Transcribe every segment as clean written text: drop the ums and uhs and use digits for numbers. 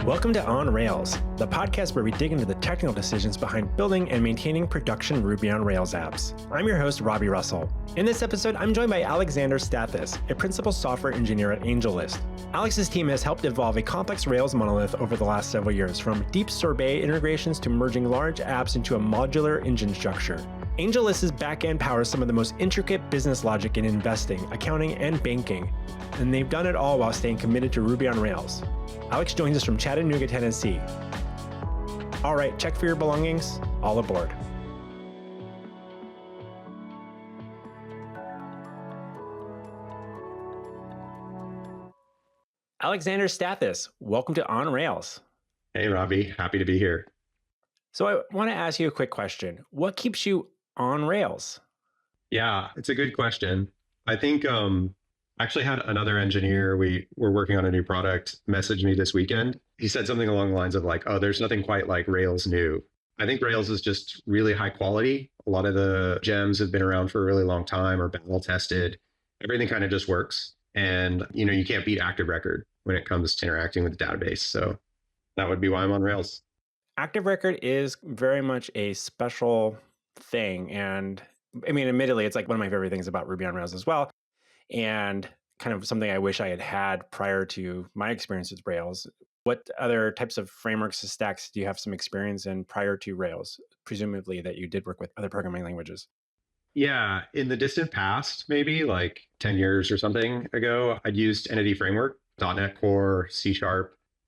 Welcome to On Rails, the podcast where we dig into the technical decisions behind building and maintaining production Ruby on Rails apps. I'm your host, Robby Russell. In this episode, I'm joined by Alexander Stathis, a principal software engineer at AngelList. Alex's team has helped evolve a complex Rails monolith over the last several years, from deep Sorbet integrations to merging large apps into a modular engine structure. AngelList's backend powers some of the most intricate business logic in investing, accounting, and banking, and they've done it all while staying committed to Ruby on Rails. Alex joins us from Chattanooga, Tennessee. All right, check for your belongings. All aboard. Alexander Stathis, welcome to On Rails. Hey, Robby. Happy to be here. So I want to ask you a quick question. What keeps you on Rails? Yeah, it's a good question. I think actually had another engineer, we were working on a new product, message me this weekend. He said something along the lines of like, oh, there's nothing quite like Rails new. I think Rails is just really high quality. A lot of the gems have been around for a really long time or battle tested. Everything kind of just works. And, you can't beat Active Record when it comes to interacting with the database. So that would be why I'm on Rails. Active Record is very much a special thing. And I mean, admittedly, it's like one of my favorite things about Ruby on Rails as well. And kind of something I wish I had had prior to my experience with Rails. What other types of frameworks and stacks do you have some experience in prior to Rails, presumably that you did work with other programming languages? Yeah, in the distant past, maybe like 10 years or something ago, I'd used Entity Framework, .NET Core, C#.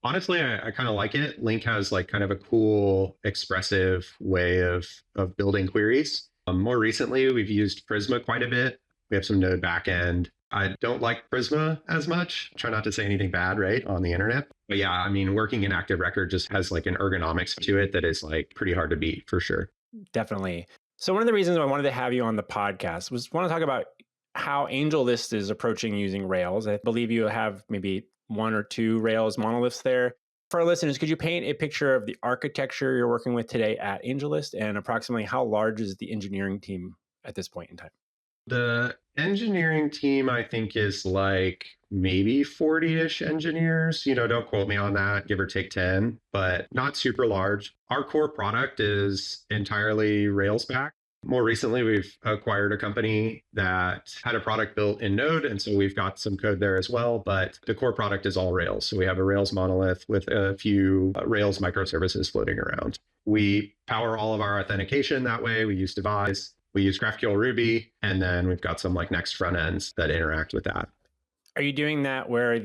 Honestly, I kind of like it. Link has like kind of a cool, expressive way of building queries. More recently, we've used Prisma quite a bit. We have some Node backend. I don't like Prisma as much. Try not to say anything bad, right, on the internet. But yeah, I mean, working in Active Record just has like an ergonomics to it that is like pretty hard to beat for sure. Definitely. So one of the reasons I wanted to have you on the podcast was want to talk about how AngelList is approaching using Rails. I believe you have maybe one or two Rails monoliths there. For our listeners, could you paint a picture of the architecture you're working with today at AngelList and approximately how large is the engineering team at this point in time? The engineering team, I think, is like maybe 40-ish engineers. Don't quote me on that, give or take 10, but not super large. Our core product is entirely Rails back. More recently, we've acquired a company that had a product built in Node, and so we've got some code there as well, but the core product is all Rails. So we have a Rails monolith with a few Rails microservices floating around. We power all of our authentication that way. We use Devise. We use GraphQL Ruby, and then we've got some like Next front ends that interact with that. Are you doing that where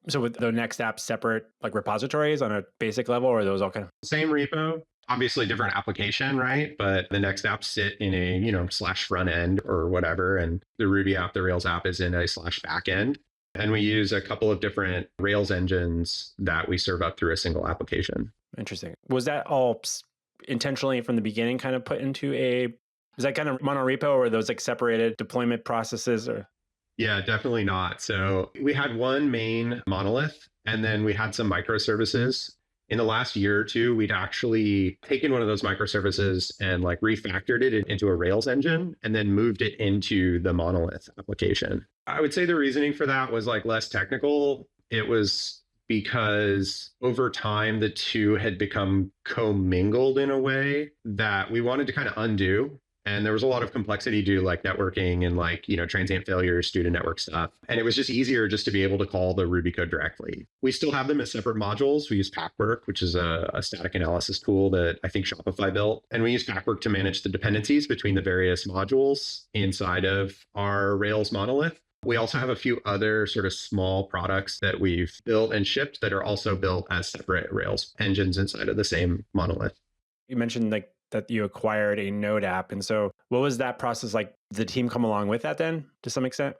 so with the Next app separate like repositories on a basic level, or are those all kind of? Same repo, obviously different application, right? But the Next apps sit in a, slash front end or whatever. And the Ruby app, the Rails app is in a slash back end. And we use a couple of different Rails engines that we serve up through a single application. Interesting. Was that all intentionally from the beginning kind of put into is that kind of monorepo, or are those like separated deployment processes? Or? Yeah, definitely not. So we had one main monolith, and then we had some microservices. In the last year or two, we'd actually taken one of those microservices and like refactored it into a Rails engine and then moved it into the monolith application. I would say the reasoning for that was like less technical. It was because over time, the two had become commingled in a way that we wanted to kind of undo. And there was a lot of complexity to like networking and like, transient failures, student network stuff. And it was just easier just to be able to call the Ruby code directly. We still have them as separate modules. We use Packwerk, which is a static analysis tool that I think Shopify built. And we use Packwerk to manage the dependencies between the various modules inside of our Rails monolith. We also have a few other sort of small products that we've built and shipped that are also built as separate Rails engines inside of the same monolith. You mentioned like that you acquired a Node app. And so what was that process like? Did the team come along with that then to some extent?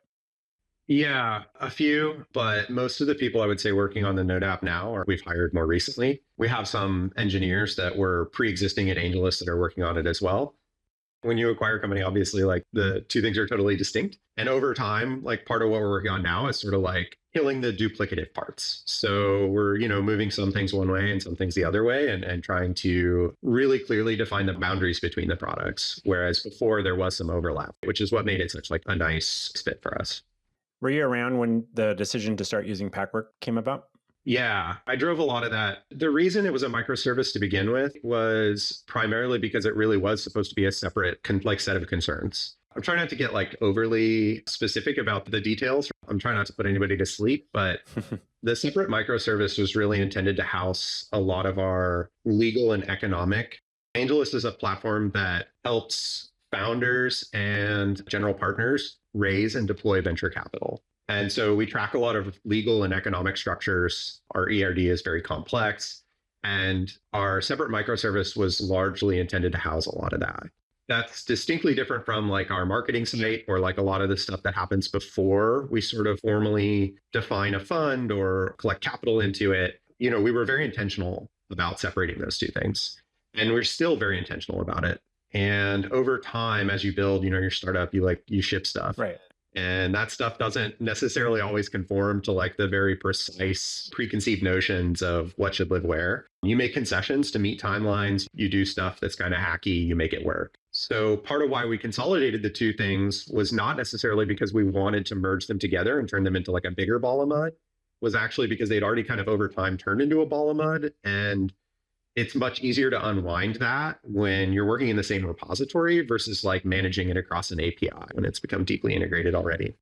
Yeah, a few, but most of the people I would say working on the Node app now, or we've hired more recently. We have some engineers that were pre-existing at AngelList that are working on it as well. When you acquire a company, obviously, like the two things are totally distinct. And over time, like part of what we're working on now is sort of like killing the duplicative parts. So we're, moving some things one way and some things the other way and trying to really clearly define the boundaries between the products. Whereas before there was some overlap, which is what made it such like a nice fit for us. Were you around when the decision to start using Packwerk came about? Yeah, I drove a lot of that. The reason it was a microservice to begin with was primarily because it really was supposed to be a separate like set of concerns. I'm trying not to get like overly specific about the details. I'm trying not to put anybody to sleep, but the separate microservice was really intended to house a lot of our legal and economic. AngelList is a platform that helps founders and general partners raise and deploy venture capital. And so we track a lot of legal and economic structures. Our ERD is very complex. And our separate microservice was largely intended to house a lot of that. That's distinctly different from like our marketing site or like a lot of the stuff that happens before we sort of formally define a fund or collect capital into it. We were very intentional about separating those two things. And we're still very intentional about it. And over time, as you build, your startup, you ship stuff. Right. And that stuff doesn't necessarily always conform to like the very precise preconceived notions of what should live where. You make concessions to meet timelines. You do stuff that's kind of hacky. You make it work. So part of why we consolidated the two things was not necessarily because we wanted to merge them together and turn them into like a bigger ball of mud, was actually because they'd already kind of over time turned into a ball of mud. And it's much easier to unwind that when you're working in the same repository versus like managing it across an API when it's become deeply integrated already.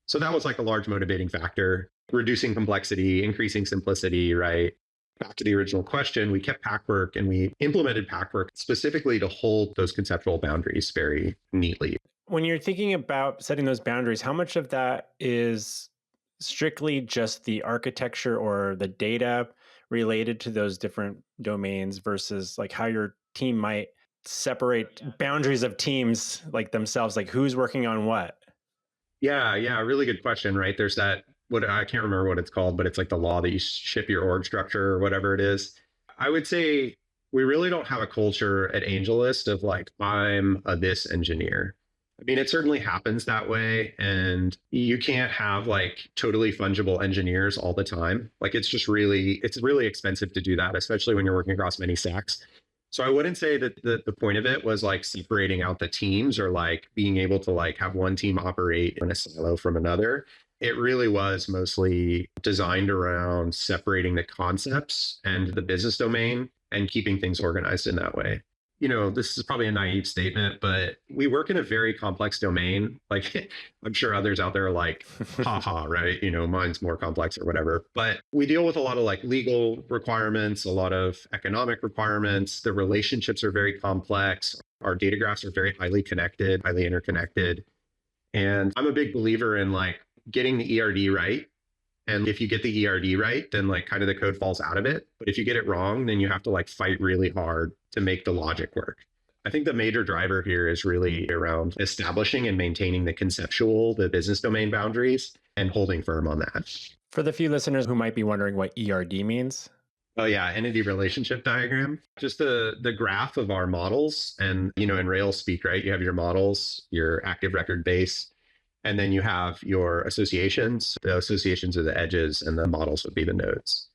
So that was like a large motivating factor, reducing complexity, increasing simplicity, right? Back to the original question, we kept Packwerk and we implemented Packwerk specifically to hold those conceptual boundaries very neatly. When you're thinking about setting those boundaries, how much of that is strictly just the architecture or the data related to those different domains versus like how your team might separate boundaries of teams like themselves, like who's working on what? Yeah, really good question, right? There's that, what I can't remember what it's called, but it's like the law that you ship your org structure or whatever it is. I would say we really don't have a culture at AngelList of like, I'm a this engineer. I mean, it certainly happens that way. And you can't have like totally fungible engineers all the time. Like it's really expensive to do that, especially when you're working across many stacks. So I wouldn't say that the point of it was like separating out the teams or like being able to like have one team operate in a silo from another. It really was mostly designed around separating the concepts and the business domain and keeping things organized in that way. This is probably a naive statement, but we work in a very complex domain. Like I'm sure others out there are like, haha, right? Mine's more complex or whatever. But we deal with a lot of like legal requirements, a lot of economic requirements. The relationships are very complex. Our data graphs are very highly connected, highly interconnected. And I'm a big believer in like getting the ERD right. And if you get the ERD right, then like kind of the code falls out of it. But if you get it wrong, then you have to like fight really hard to make the logic work. I think the major driver here is really around establishing and maintaining the conceptual, the business domain boundaries and holding firm on that. For the few listeners who might be wondering what ERD means. Oh yeah, entity relationship diagram. Just the graph of our models. And, in Rails speak, right? You have your models, your active record base, and then you have your associations. The associations are the edges and the models would be the nodes.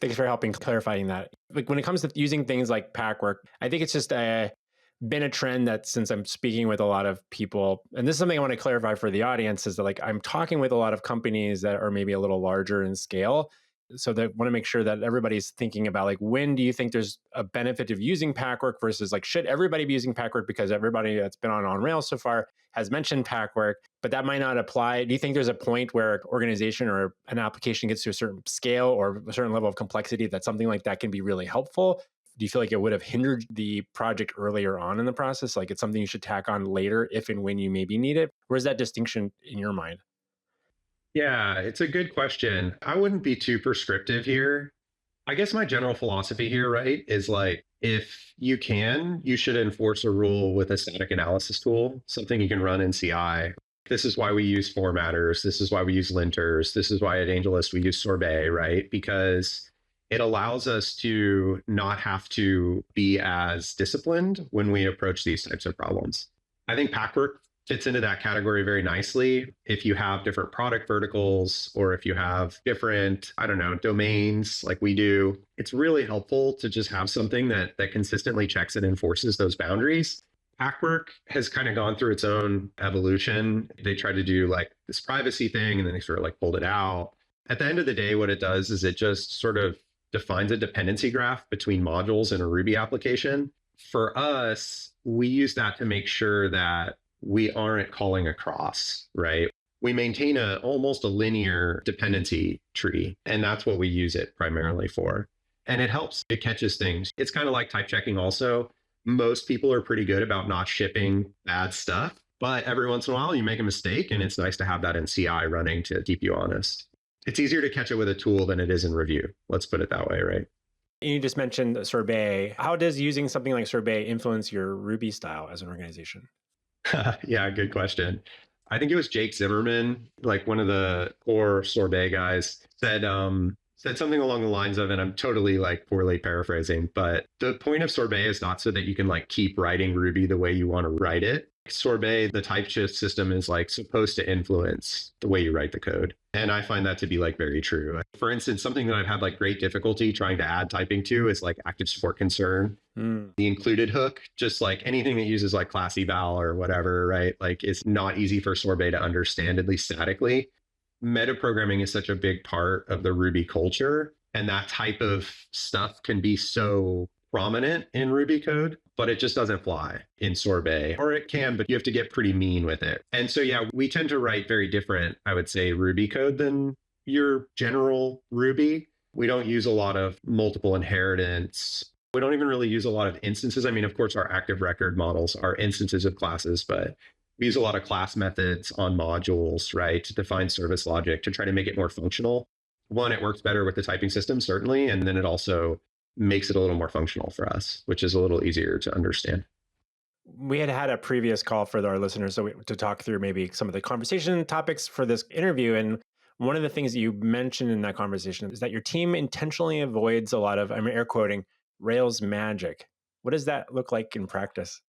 Thanks for helping clarifying that. Like when it comes to using things like Packwerk, I think it's just been a trend that since I'm speaking with a lot of people, and this is something I want to clarify for the audience, is that like I'm talking with a lot of companies that are maybe a little larger in scale. So they want to make sure that everybody's thinking about like, when do you think there's a benefit of using Packwerk versus like, should everybody be using Packwerk because everybody that's been on Rails so far has mentioned Packwerk, but that might not apply. Do you think there's a point where organization or an application gets to a certain scale or a certain level of complexity that something like that can be really helpful? Do you feel like it would have hindered the project earlier on in the process? Like it's something you should tack on later if and when you maybe need it? Where's that distinction in your mind? Yeah, it's a good question. I wouldn't be too prescriptive here. I guess my general philosophy here, right, is like if you can, you should enforce a rule with a static analysis tool, something you can run in CI. This is why we use formatters. This is why we use linters. This is why at AngelList we use Sorbet, right? Because it allows us to not have to be as disciplined when we approach these types of problems. I think Packwerk fits into that category very nicely. If you have different product verticals or if you have different, domains like we do, it's really helpful to just have something that consistently checks and enforces those boundaries. Packwerk has kind of gone through its own evolution. They tried to do like this privacy thing and then they sort of like pulled it out. At the end of the day, what it does is it just sort of defines a dependency graph between modules in a Ruby application. For us, we use that to make sure that we aren't calling across, right? We maintain almost a linear dependency tree, and that's what we use it primarily for. And it helps, it catches things. It's kind of like type checking also. Most people are pretty good about not shipping bad stuff, but every once in a while you make a mistake, and it's nice to have that in CI running to keep you honest. It's easier to catch it with a tool than it is in review. Let's put it that way, right? You just mentioned Sorbet. How does using something like Sorbet influence your Ruby style as an organization? Yeah, good question. I think it was Jake Zimmerman, like one of the core Sorbet guys, said something along the lines of, and I'm totally like poorly paraphrasing, but the point of Sorbet is not so that you can like keep writing Ruby the way you want to write it. Sorbet, the type shift system, is like supposed to influence the way you write the code. And I find that to be like very true. For instance, something that I've had like great difficulty trying to add typing to is like active support concern. The included hook, just like anything that uses like class eval or whatever, right? Like it's not easy for Sorbet to understand, at least statically. Metaprogramming is such a big part of the Ruby culture. And that type of stuff can be so prominent in Ruby code, but it just doesn't fly in Sorbet. Or it can, but you have to get pretty mean with it. And so, yeah, we tend to write very different, I would say, Ruby code than your general Ruby. We don't use a lot of multiple inheritance. We don't even really use a lot of instances. I mean, of course, our active record models are instances of classes, but we use a lot of class methods on modules, right, to define service logic to try to make it more functional. One, it works better with the typing system, certainly. And then it also makes it a little more functional for us, which is a little easier to understand. We had a previous call for our listeners to talk through maybe some of the conversation topics for this interview. And one of the things that you mentioned in that conversation is that your team intentionally avoids a lot of, I'm air quoting, Rails magic. What does that look like in practice?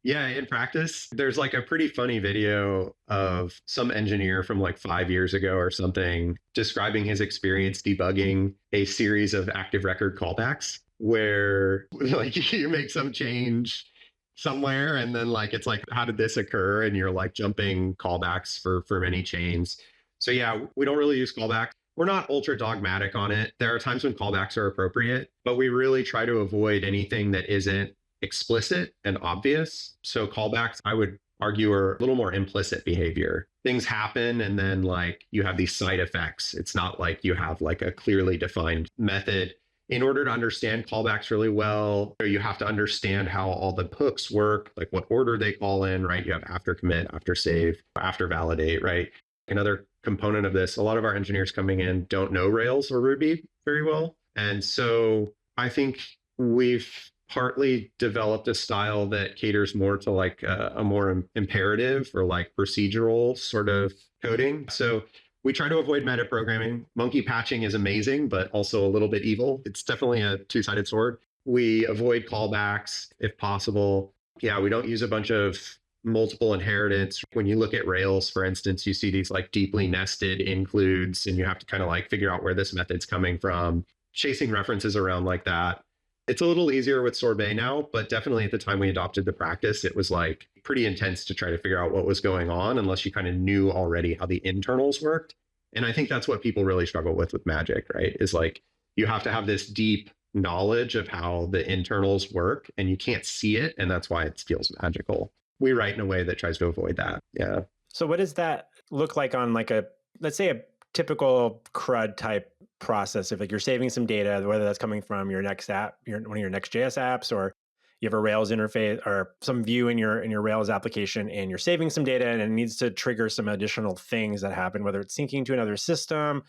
Yeah, in practice, there's like a pretty funny video of some engineer from like 5 years ago or something describing his experience debugging a series of active record callbacks where like you make some change somewhere and then like it's like, how did this occur? And you're like jumping callbacks for many chains. So yeah, we don't really use callbacks. We're not ultra dogmatic on it. There are times when callbacks are appropriate, but we really try to avoid anything that isn't explicit and obvious. So callbacks, I would argue, are a little more implicit behavior. Things happen and then like you have these side effects. It's not like you have like a clearly defined method. In order to understand callbacks really well, you have to understand how all the hooks work, like what order they call in, right? You have after commit, after save, after validate, right? Another component of this, a lot of our engineers coming in don't know Rails or Ruby very well. And so I think we've partly developed a style that caters more to like a more imperative or like procedural sort of coding. So we try to avoid metaprogramming. Monkey patching is amazing, but also a little bit evil. It's definitely a two-sided sword. We avoid callbacks if possible. Yeah, we don't use a bunch of multiple inheritance. When you look at Rails, for instance, you see these like deeply nested includes, and you have to kind of like figure out where this method's coming from. Chasing references around like that. It's a little easier with Sorbet now, but definitely at the time we adopted the practice, it was like pretty intense to try to figure out what was going on unless you kind of knew already how the internals worked. And I think that's what people really struggle with magic, right? Is like you have to have this deep knowledge of how the internals work and you can't see it. And that's why it feels magical. We write in a way that tries to avoid that. Yeah. So what does that look like on like let's say a typical CRUD type process? If like you're saving some data, whether that's coming from your next app, one of your Next.js apps, or you have a Rails interface or some view in your Rails application, and you're saving some data and it needs to trigger some additional things that happen, whether it's syncing to another system,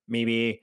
maybe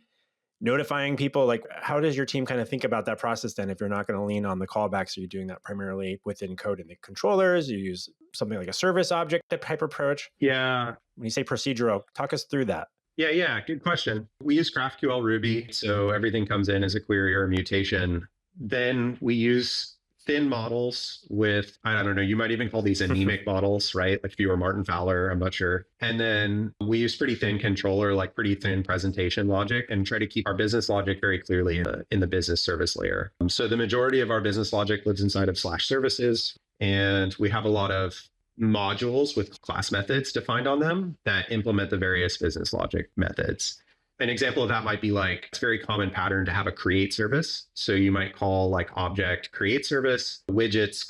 notifying people. Like, how does your team kind of think about that process then if you're not going to lean on the callbacks? Are you doing that primarily within code in the controllers? You use something like a service object type approach? Yeah. When you say procedural, talk us through that. Yeah. Good question. We use GraphQL Ruby. So everything comes in as a query or a mutation. Then we use thin models with, I don't know, you might even call these anemic models, right? Like if you were Martin Fowler, I'm not sure. And then we use pretty thin controller, like pretty thin presentation logic, and try to keep our business logic very clearly in the business service layer. So the majority of our business logic lives inside of /services. And we have a lot of modules with class methods defined on them that implement the various business logic methods. An example of that might be like, it's a very common pattern to have a create service. So you might call like object create service, widgets,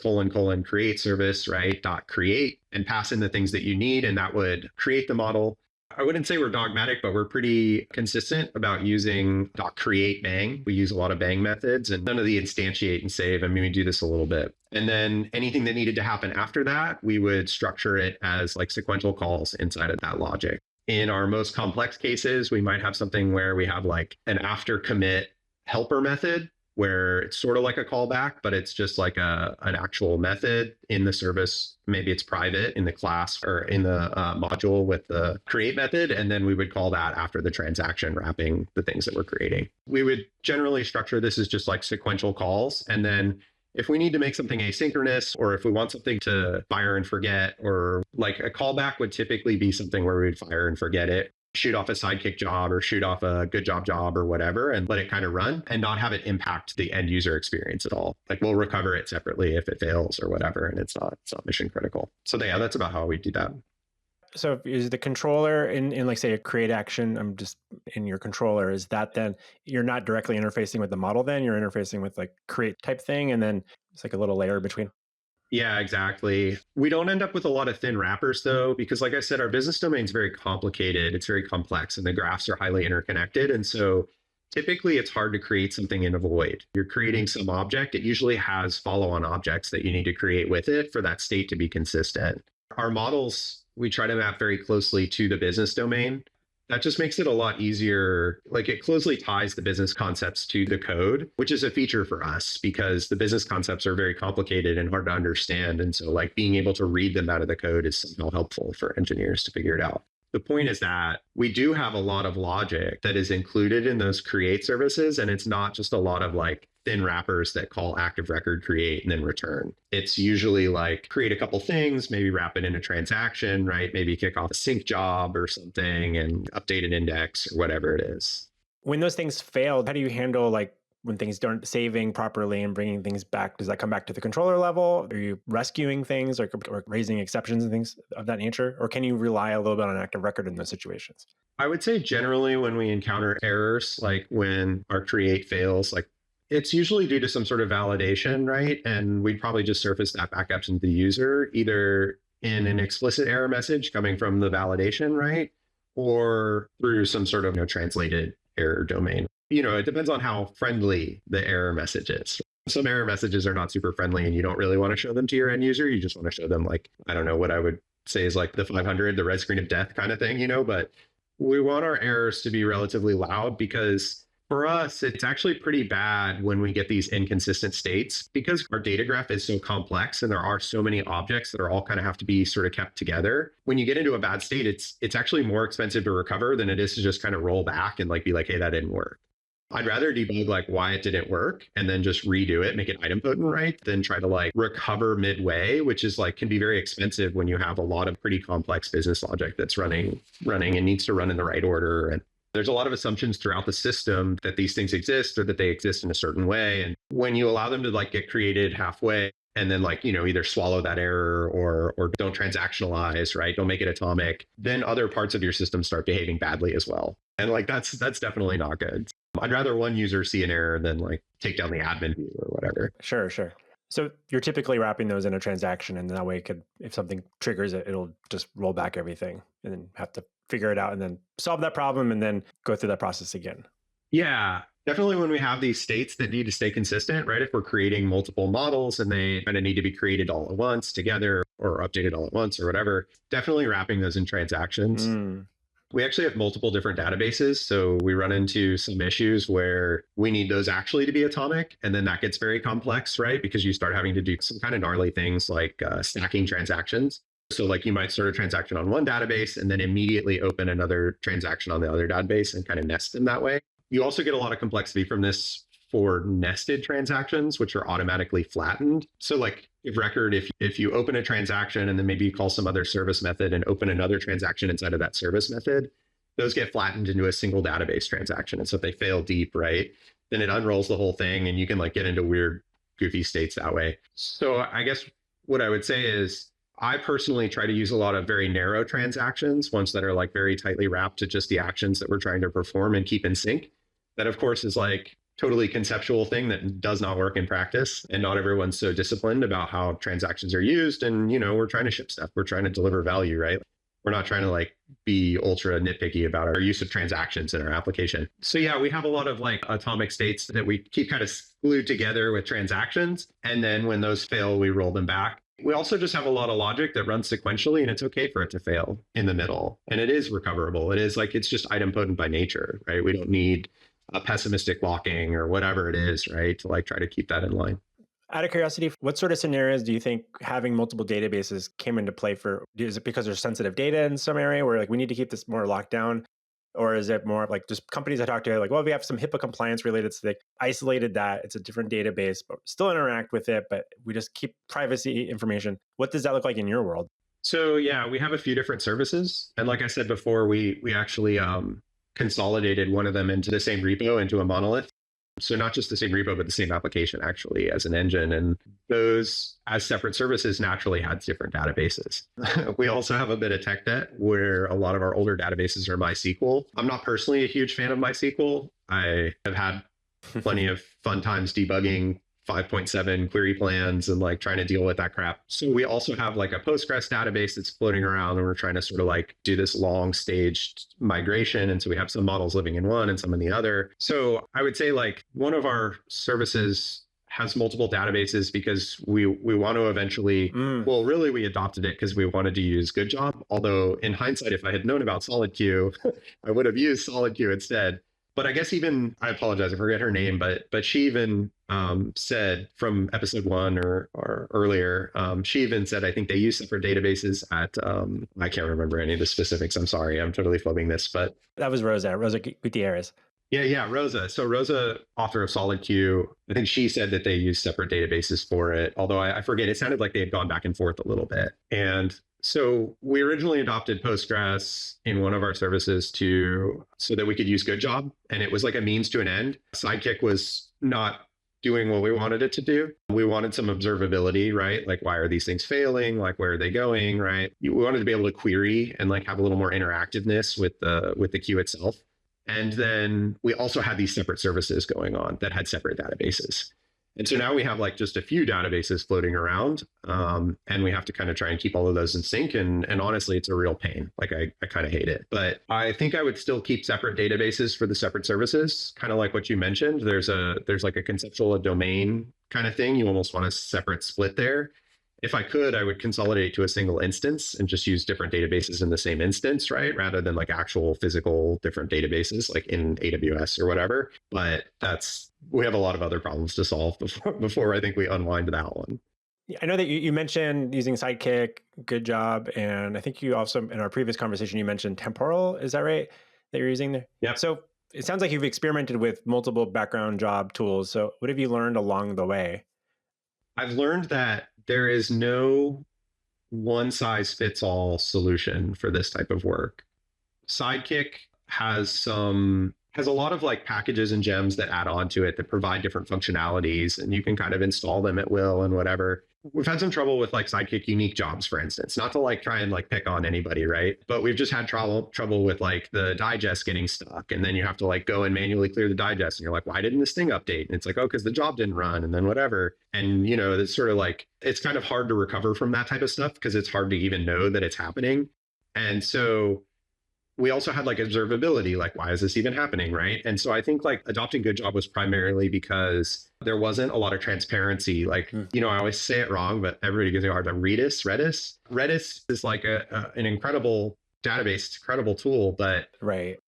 create service, right? Dot create, and pass in the things that you need. And that would create the model. I wouldn't say we're dogmatic, but we're pretty consistent about using .create bang. We use a lot of bang methods and none of the instantiate and save. I mean, we do this a little bit. And then anything that needed to happen after that, we would structure it as like sequential calls inside of that logic. In our most complex cases, we might have something where we have like an after commit helper method where it's sort of like a callback, but it's just like an actual method in the service. Maybe it's private in the class or in the module with the create method. And then we would call that after the transaction, wrapping the things that we're creating. We would generally structure this as just like sequential calls. And then if we need to make something asynchronous, or if we want something to fire and forget, or like a callback would typically be something where we would fire and forget it, shoot off a sidekick job or shoot off a good job or whatever, and let it kind of run and not have it impact the end user experience at all. Like we'll recover it separately if it fails or whatever, and it's not mission critical. So yeah, that's about how we do that. So is the controller in like say a create action, I'm just in your controller, is that then you're not directly interfacing with the model, then you're interfacing with like create type thing, and then it's like a little layer between? Yeah, exactly. We don't end up with a lot of thin wrappers though, because like I said, our business domain is very complicated. It's very complex and the graphs are highly interconnected. And so typically it's hard to create something in a void. You're creating some object. It usually has follow-on objects that you need to create with it for that state to be consistent. Our models, we try to map very closely to the business domain. That just makes it a lot easier. Like it closely ties the business concepts to the code, which is a feature for us because the business concepts are very complicated and hard to understand. And so like being able to read them out of the code is somehow helpful for engineers to figure it out. The point is that we do have a lot of logic that is included in those create services. And it's not just a lot of like thin wrappers that call active record create and then return. It's usually like create a couple things, maybe wrap it in a transaction, right? Maybe kick off a sync job or something and update an index or whatever it is. When those things fail, how do you handle like when things aren't saving properly and bringing things back? Does that come back to the controller level? Are you rescuing things or raising exceptions and things of that nature? Or can you rely a little bit on active record in those situations? I would say generally when we encounter errors, like when our create fails, like it's usually due to some sort of validation, right? And we'd probably just surface that back up to the user, either in an explicit error message coming from the validation, right? Or through some sort of translated error domain. It depends on how friendly the error message is. Some error messages are not super friendly and you don't really want to show them to your end user. You just want to show them like, I don't know what I would say is like the 500, the red screen of death kind of thing, but we want our errors to be relatively loud because for us, it's actually pretty bad when we get these inconsistent states because our data graph is so complex and there are so many objects that are all kind of have to be sort of kept together. When you get into a bad state, it's actually more expensive to recover than it is to just kind of roll back and like be like, hey, that didn't work. I'd rather debug like why it didn't work and then just redo it, make it idempotent, right? Than try to like recover midway, which is like can be very expensive when you have a lot of pretty complex business logic that's running and needs to run in the right order. And there's a lot of assumptions throughout the system that these things exist or that they exist in a certain way. And when you allow them to like get created halfway and then like, either swallow that error or don't transactionalize, right? Don't make it atomic, then other parts of your system start behaving badly as well. And like, that's definitely not good. I'd rather one user see an error than like take down the admin view or whatever. Sure. So you're typically wrapping those in a transaction and that way if something triggers it, it'll just roll back everything and then have to figure it out and then solve that problem and then go through that process again. Yeah, definitely when we have these states that need to stay consistent, right? If we're creating multiple models and they kind of need to be created all at once together or updated all at once or whatever, definitely wrapping those in transactions. We actually have multiple different databases. So we run into some issues where we need those actually to be atomic. And then that gets very complex, right? Because you start having to do some kind of gnarly things like stacking transactions. So like you might start a transaction on one database and then immediately open another transaction on the other database and kind of nest them that way. You also get a lot of complexity from this for nested transactions, which are automatically flattened. So like if you open a transaction and then maybe you call some other service method and open another transaction inside of that service method, those get flattened into a single database transaction. And so if they fail deep, right, then it unrolls the whole thing and you can like get into weird, goofy states that way. So I guess what I would say is I personally try to use a lot of very narrow transactions, ones that are like very tightly wrapped to just the actions that we're trying to perform and keep in sync. That, of course, is like totally conceptual thing that does not work in practice. And not everyone's so disciplined about how transactions are used. And, we're trying to ship stuff. We're trying to deliver value, right? We're not trying to like be ultra nitpicky about our use of transactions in our application. So yeah, we have a lot of like atomic states that we keep kind of glued together with transactions. And then when those fail, we roll them back. We also just have a lot of logic that runs sequentially, and it's okay for it to fail in the middle. And it is recoverable. It is like, it's just idempotent by nature, right? We don't need a pessimistic locking or whatever it is, right? To like try to keep that in line. Out of curiosity, what sort of scenarios do you think having multiple databases came into play for? Is it because there's sensitive data in some area where like we need to keep this more locked down? Or is it more like just companies I talk to like, well, we have some HIPAA compliance related, so they isolated that. It's a different database, but still interact with it, but we just keep privacy information. What does that look like in your world? So yeah, we have a few different services. And like I said before, we actually consolidated one of them into the same repo, into a monolith. So not just the same repo, but the same application actually as an engine. And those as separate services naturally had different databases. We also have a bit of tech debt where a lot of our older databases are MySQL. I'm not personally a huge fan of MySQL. I have had plenty of fun times debugging 5.7 query plans and like trying to deal with that crap. So we also have like a Postgres database that's floating around, and we're trying to sort of like do this long staged migration. And so we have some models living in one and some in the other. So I would say like one of our services has multiple databases because we want to eventually, well, really we adopted it because we wanted to use GoodJob. Although in hindsight, if I had known about SolidQ, I would have used SolidQ instead. But I guess even, I apologize, I forget her name, but she even said from episode 1 or earlier, she even said, I think they use separate databases at, I can't remember any of the specifics. I'm sorry, I'm totally flubbing this, but. That was Rosa Gutierrez. Yeah, Rosa. So Rosa, author of SolidQ, I think she said that they use separate databases for it. Although I forget, it sounded like they had gone back and forth a little bit. And so we originally adopted Postgres in one of our services so that we could use GoodJob. And it was like a means to an end. Sidekick was not doing what we wanted it to do. We wanted some observability, right? Like, why are these things failing? Like, where are they going, right? We wanted to be able to query and like have a little more interactiveness with the queue itself. And then we also had these separate services going on that had separate databases. And so now we have like just a few databases floating around, and we have to kind of try and keep all of those in sync. And honestly, it's a real pain. Like I kind of hate it, but I think I would still keep separate databases for the separate services. Kind of like what you mentioned, there's like a conceptual, a domain kind of thing. You almost want a separate split there. If I could, I would consolidate to a single instance and just use different databases in the same instance, right? Rather than like actual physical different databases like in AWS or whatever. But we have a lot of other problems to solve before I think we unwind that one. I know that you mentioned using Sidekick, GoodJob, and I think you also, in our previous conversation, you mentioned Temporal. Is that right? That you're using there? Yeah. So it sounds like you've experimented with multiple background job tools. So what have you learned along the way? I've learned that there is no one size fits all solution for this type of work. Sidekick has a lot of like packages and gems that add on to it that provide different functionalities, and you can kind of install them at will and whatever. We've had some trouble with like Sidekick unique jobs, for instance, not to like try and like pick on anybody, right? But we've just had trouble with like the digest getting stuck. And then you have to like go and manually clear the digest. And you're like, why didn't this thing update? And it's like, oh, because the job didn't run, and then whatever. And, it's sort of like, it's kind of hard to recover from that type of stuff because it's hard to even know that it's happening. And so we also had like observability, like, why is this even happening, right? And so I think like adopting GoodJob was primarily because there wasn't a lot of transparency. Like, I always say it wrong, but everybody gives me a hard time. Redis is like an incredible database, incredible tool, but right,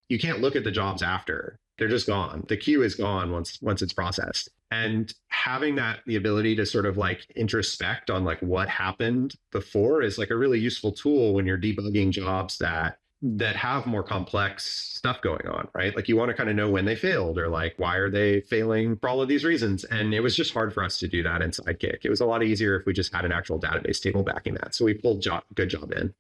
you can't look at the jobs after. They're just gone. The queue is gone once it's processed. And having the ability to sort of like introspect on like what happened before is like a really useful tool when you're debugging jobs that have more complex stuff going on, right? Like you want to kind of know when they failed or like, why are they failing for all of these reasons? And it was just hard for us to do that in Sidekick. It was a lot easier if we just had an actual database table backing that. So we pulled GoodJob in.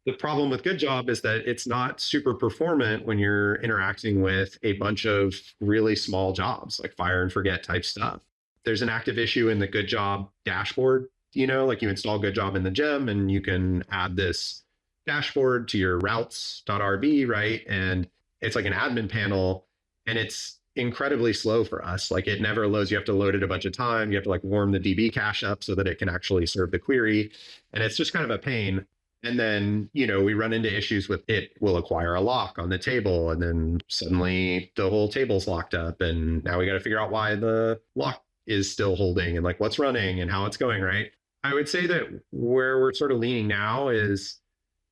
The problem with GoodJob is that it's not super performant when you're interacting with a bunch of really small jobs, like fire and forget type stuff. There's an active issue in the GoodJob dashboard like you install good job in the gem and you can add this dashboard to your routes.rb, right? And it's like an admin panel, and it's incredibly slow for us. Like it never loads. You have to load it a bunch of time. You have to like warm the DB cache up so that it can actually serve the query. And it's just kind of a pain. And then, we run into issues with it will acquire a lock on the table. And then suddenly the whole table's locked up. And now we got to figure out why the lock is still holding and like what's running and how it's going, right? I would say that where we're sort of leaning now is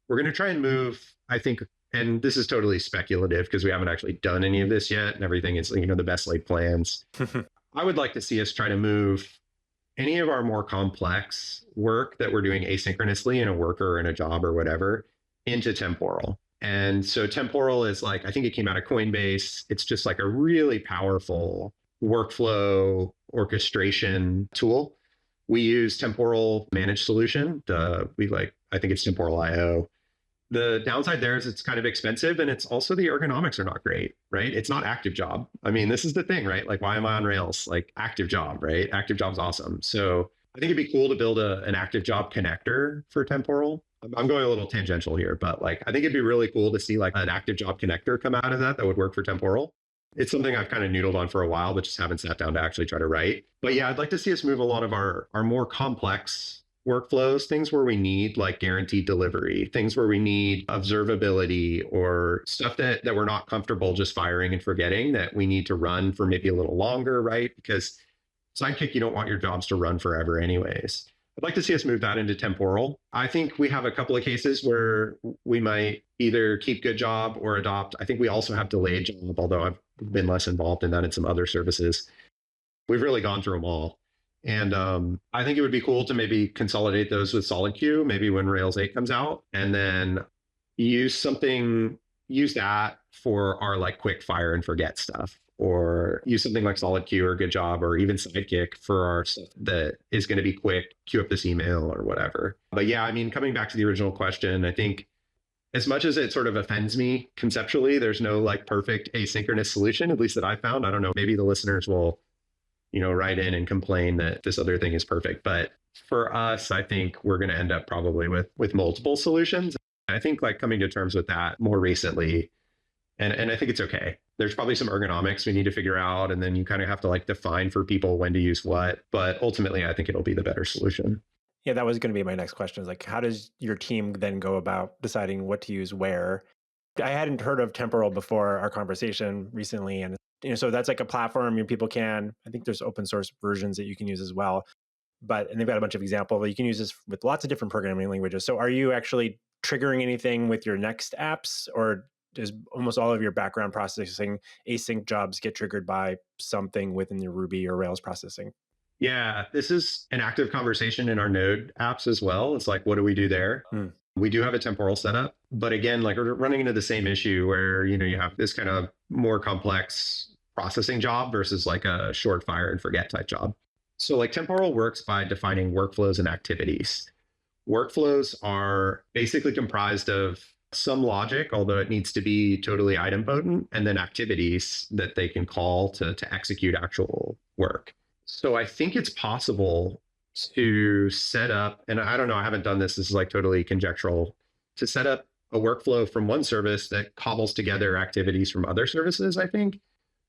we're going to try and move, I think, and this is totally speculative because we haven't actually done any of this yet and everything is, the best laid plans. I would like to see us try to move any of our more complex work that we're doing asynchronously in a worker or in a job or whatever into temporal. And so temporal is like, I think it came out of Coinbase. It's just like a really powerful workflow orchestration tool. We use temporal managed solution. I think it's temporal IO. The downside there is it's kind of expensive, and it's also the ergonomics are not great, right? It's not active job. I mean, this is the thing, right? Like, why am I on Rails? Like active job, right? Active job's awesome. So I think it'd be cool to build an active job connector for temporal. I'm going a little tangential here, but like, I think it'd be really cool to see like an active job connector come out of that would work for temporal. It's something I've kind of noodled on for a while, but just haven't sat down to actually try to write. But yeah, I'd like to see us move a lot of our more complex workflows, things where we need like guaranteed delivery, things where we need observability or stuff that we're not comfortable just firing and forgetting, that we need to run for maybe a little longer, right? Because Sidekick, you don't want your jobs to run forever anyways. I'd like to see us move that into temporal. I think we have a couple of cases where we might either keep good job or adopt. I think we also have delayed job, although I've been less involved in that in some other services. We've really gone through them all. And I think it would be cool to maybe consolidate those with solid queue, maybe when Rails 8 comes out, and then use that for our like quick fire and forget stuff, or use something like solid queue or good job or even Sidekick for our stuff that is going to be quick, queue up this email or whatever. But yeah, I mean, coming back to the original question, I think as much as it sort of offends me conceptually, there's no like perfect asynchronous solution, at least that I found. I don't know, maybe the listeners will write in and complain that this other thing is perfect. But for us, I think we're going to end up probably with multiple solutions. I think like coming to terms with that more recently, and I think it's okay. There's probably some ergonomics we need to figure out, and then you kind of have to like define for people when to use what. But ultimately, I think it'll be the better solution. Yeah, that was going to be my next question. Is like, how does your team then go about deciding what to use where? I hadn't heard of temporal before our conversation recently, and so that's like a platform people can. I think there's open source versions that you can use as well. And they've got a bunch of examples. You can use this with lots of different programming languages. So are you actually triggering anything with your next apps, or does almost all of your background processing async jobs get triggered by something within your Ruby or Rails processing? Yeah, this is an active conversation in our Node apps as well. It's like, what do we do there? We do have a temporal setup, but again, like we're running into the same issue where, you have this kind of more complex processing job versus like a short fire and forget type job. So like temporal works by defining workflows and activities. Workflows are basically comprised of some logic, although it needs to be totally idempotent, and then activities that they can call to execute actual work. So I think it's possible to set up, and I don't know, I haven't done this. This is like totally conjectural, to set up a workflow from one service that cobbles together activities from other services, I think,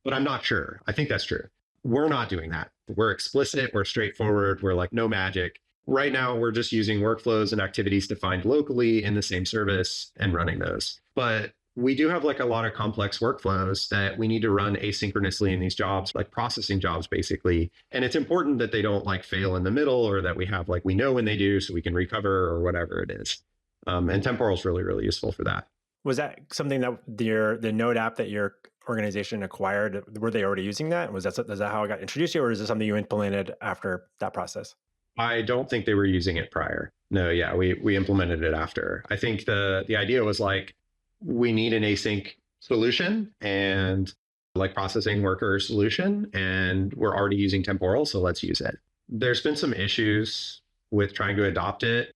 but I'm not sure. I think that's true. We're not doing that. We're explicit, we're straightforward, we're like no magic. Right now, we're just using workflows and activities defined locally in the same service and running those. But we do have like a lot of complex workflows that we need to run asynchronously in these jobs, like processing jobs, basically. And it's important that they don't like fail in the middle, or that we have like, we know when they do so we can recover or whatever it is. And temporal is really, really useful for that. Was that something that the Node app that your organization acquired, were they already using that? Is that how it got introduced to you, or is it something you implemented after that process? I don't think they were using it prior. No, yeah, we implemented it after. I think the idea was like, we need an async solution and like processing worker solution, and we're already using temporal, so let's use it. There's been some issues with trying to adopt it.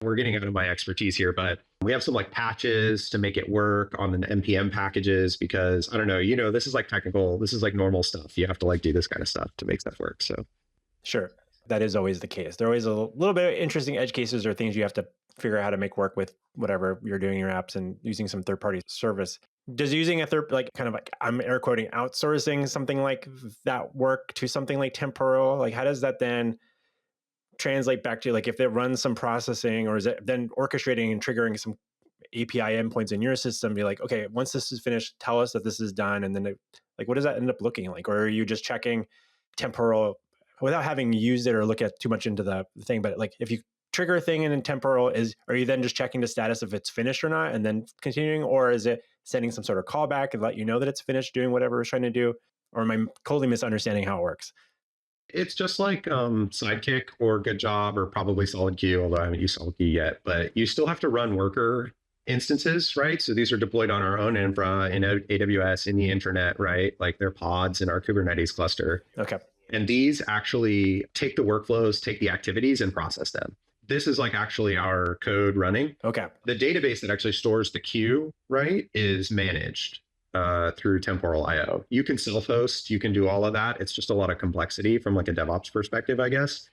We're getting out of my expertise here, but we have some like patches to make it work on the NPM packages, because I don't know, this is like technical, this is like normal stuff. You have to like do this kind of stuff to make stuff work. So sure. that is always the case. There are always a little bit of interesting edge cases or things you have to figure out how to make work with whatever you're doing in your apps and using some third-party service. Does using a third, like kind of like, I'm air quoting, outsourcing something like that work to something like temporal? Like how does that then translate back to, like, if it runs some processing, or is it then orchestrating and triggering some API endpoints in your system, be like, okay, once this is finished, tell us that this is done. And then like, what does that end up looking like? Or are you just checking temporal without having used it or look at too much into the thing? But like, if you trigger a thing and in temporal, are you then just checking the status if it's finished or not and then continuing? Or is it sending some sort of callback and let you know that it's finished doing whatever it's trying to do? Or am I totally misunderstanding how it works? It's just like Sidekick or Good Job or probably SolidQ, although I haven't used SolidQ yet, but you still have to run worker instances, right? So these are deployed on our own infra in AWS, in the internet, right? Like they're pods in our Kubernetes cluster. Okay. And these actually take the workflows, take the activities and process them. This is like actually our code running. Okay. The database that actually stores the queue, right, is managed through temporal IO. You can self-host, you can do all of that. It's just a lot of complexity from like a DevOps perspective, I guess,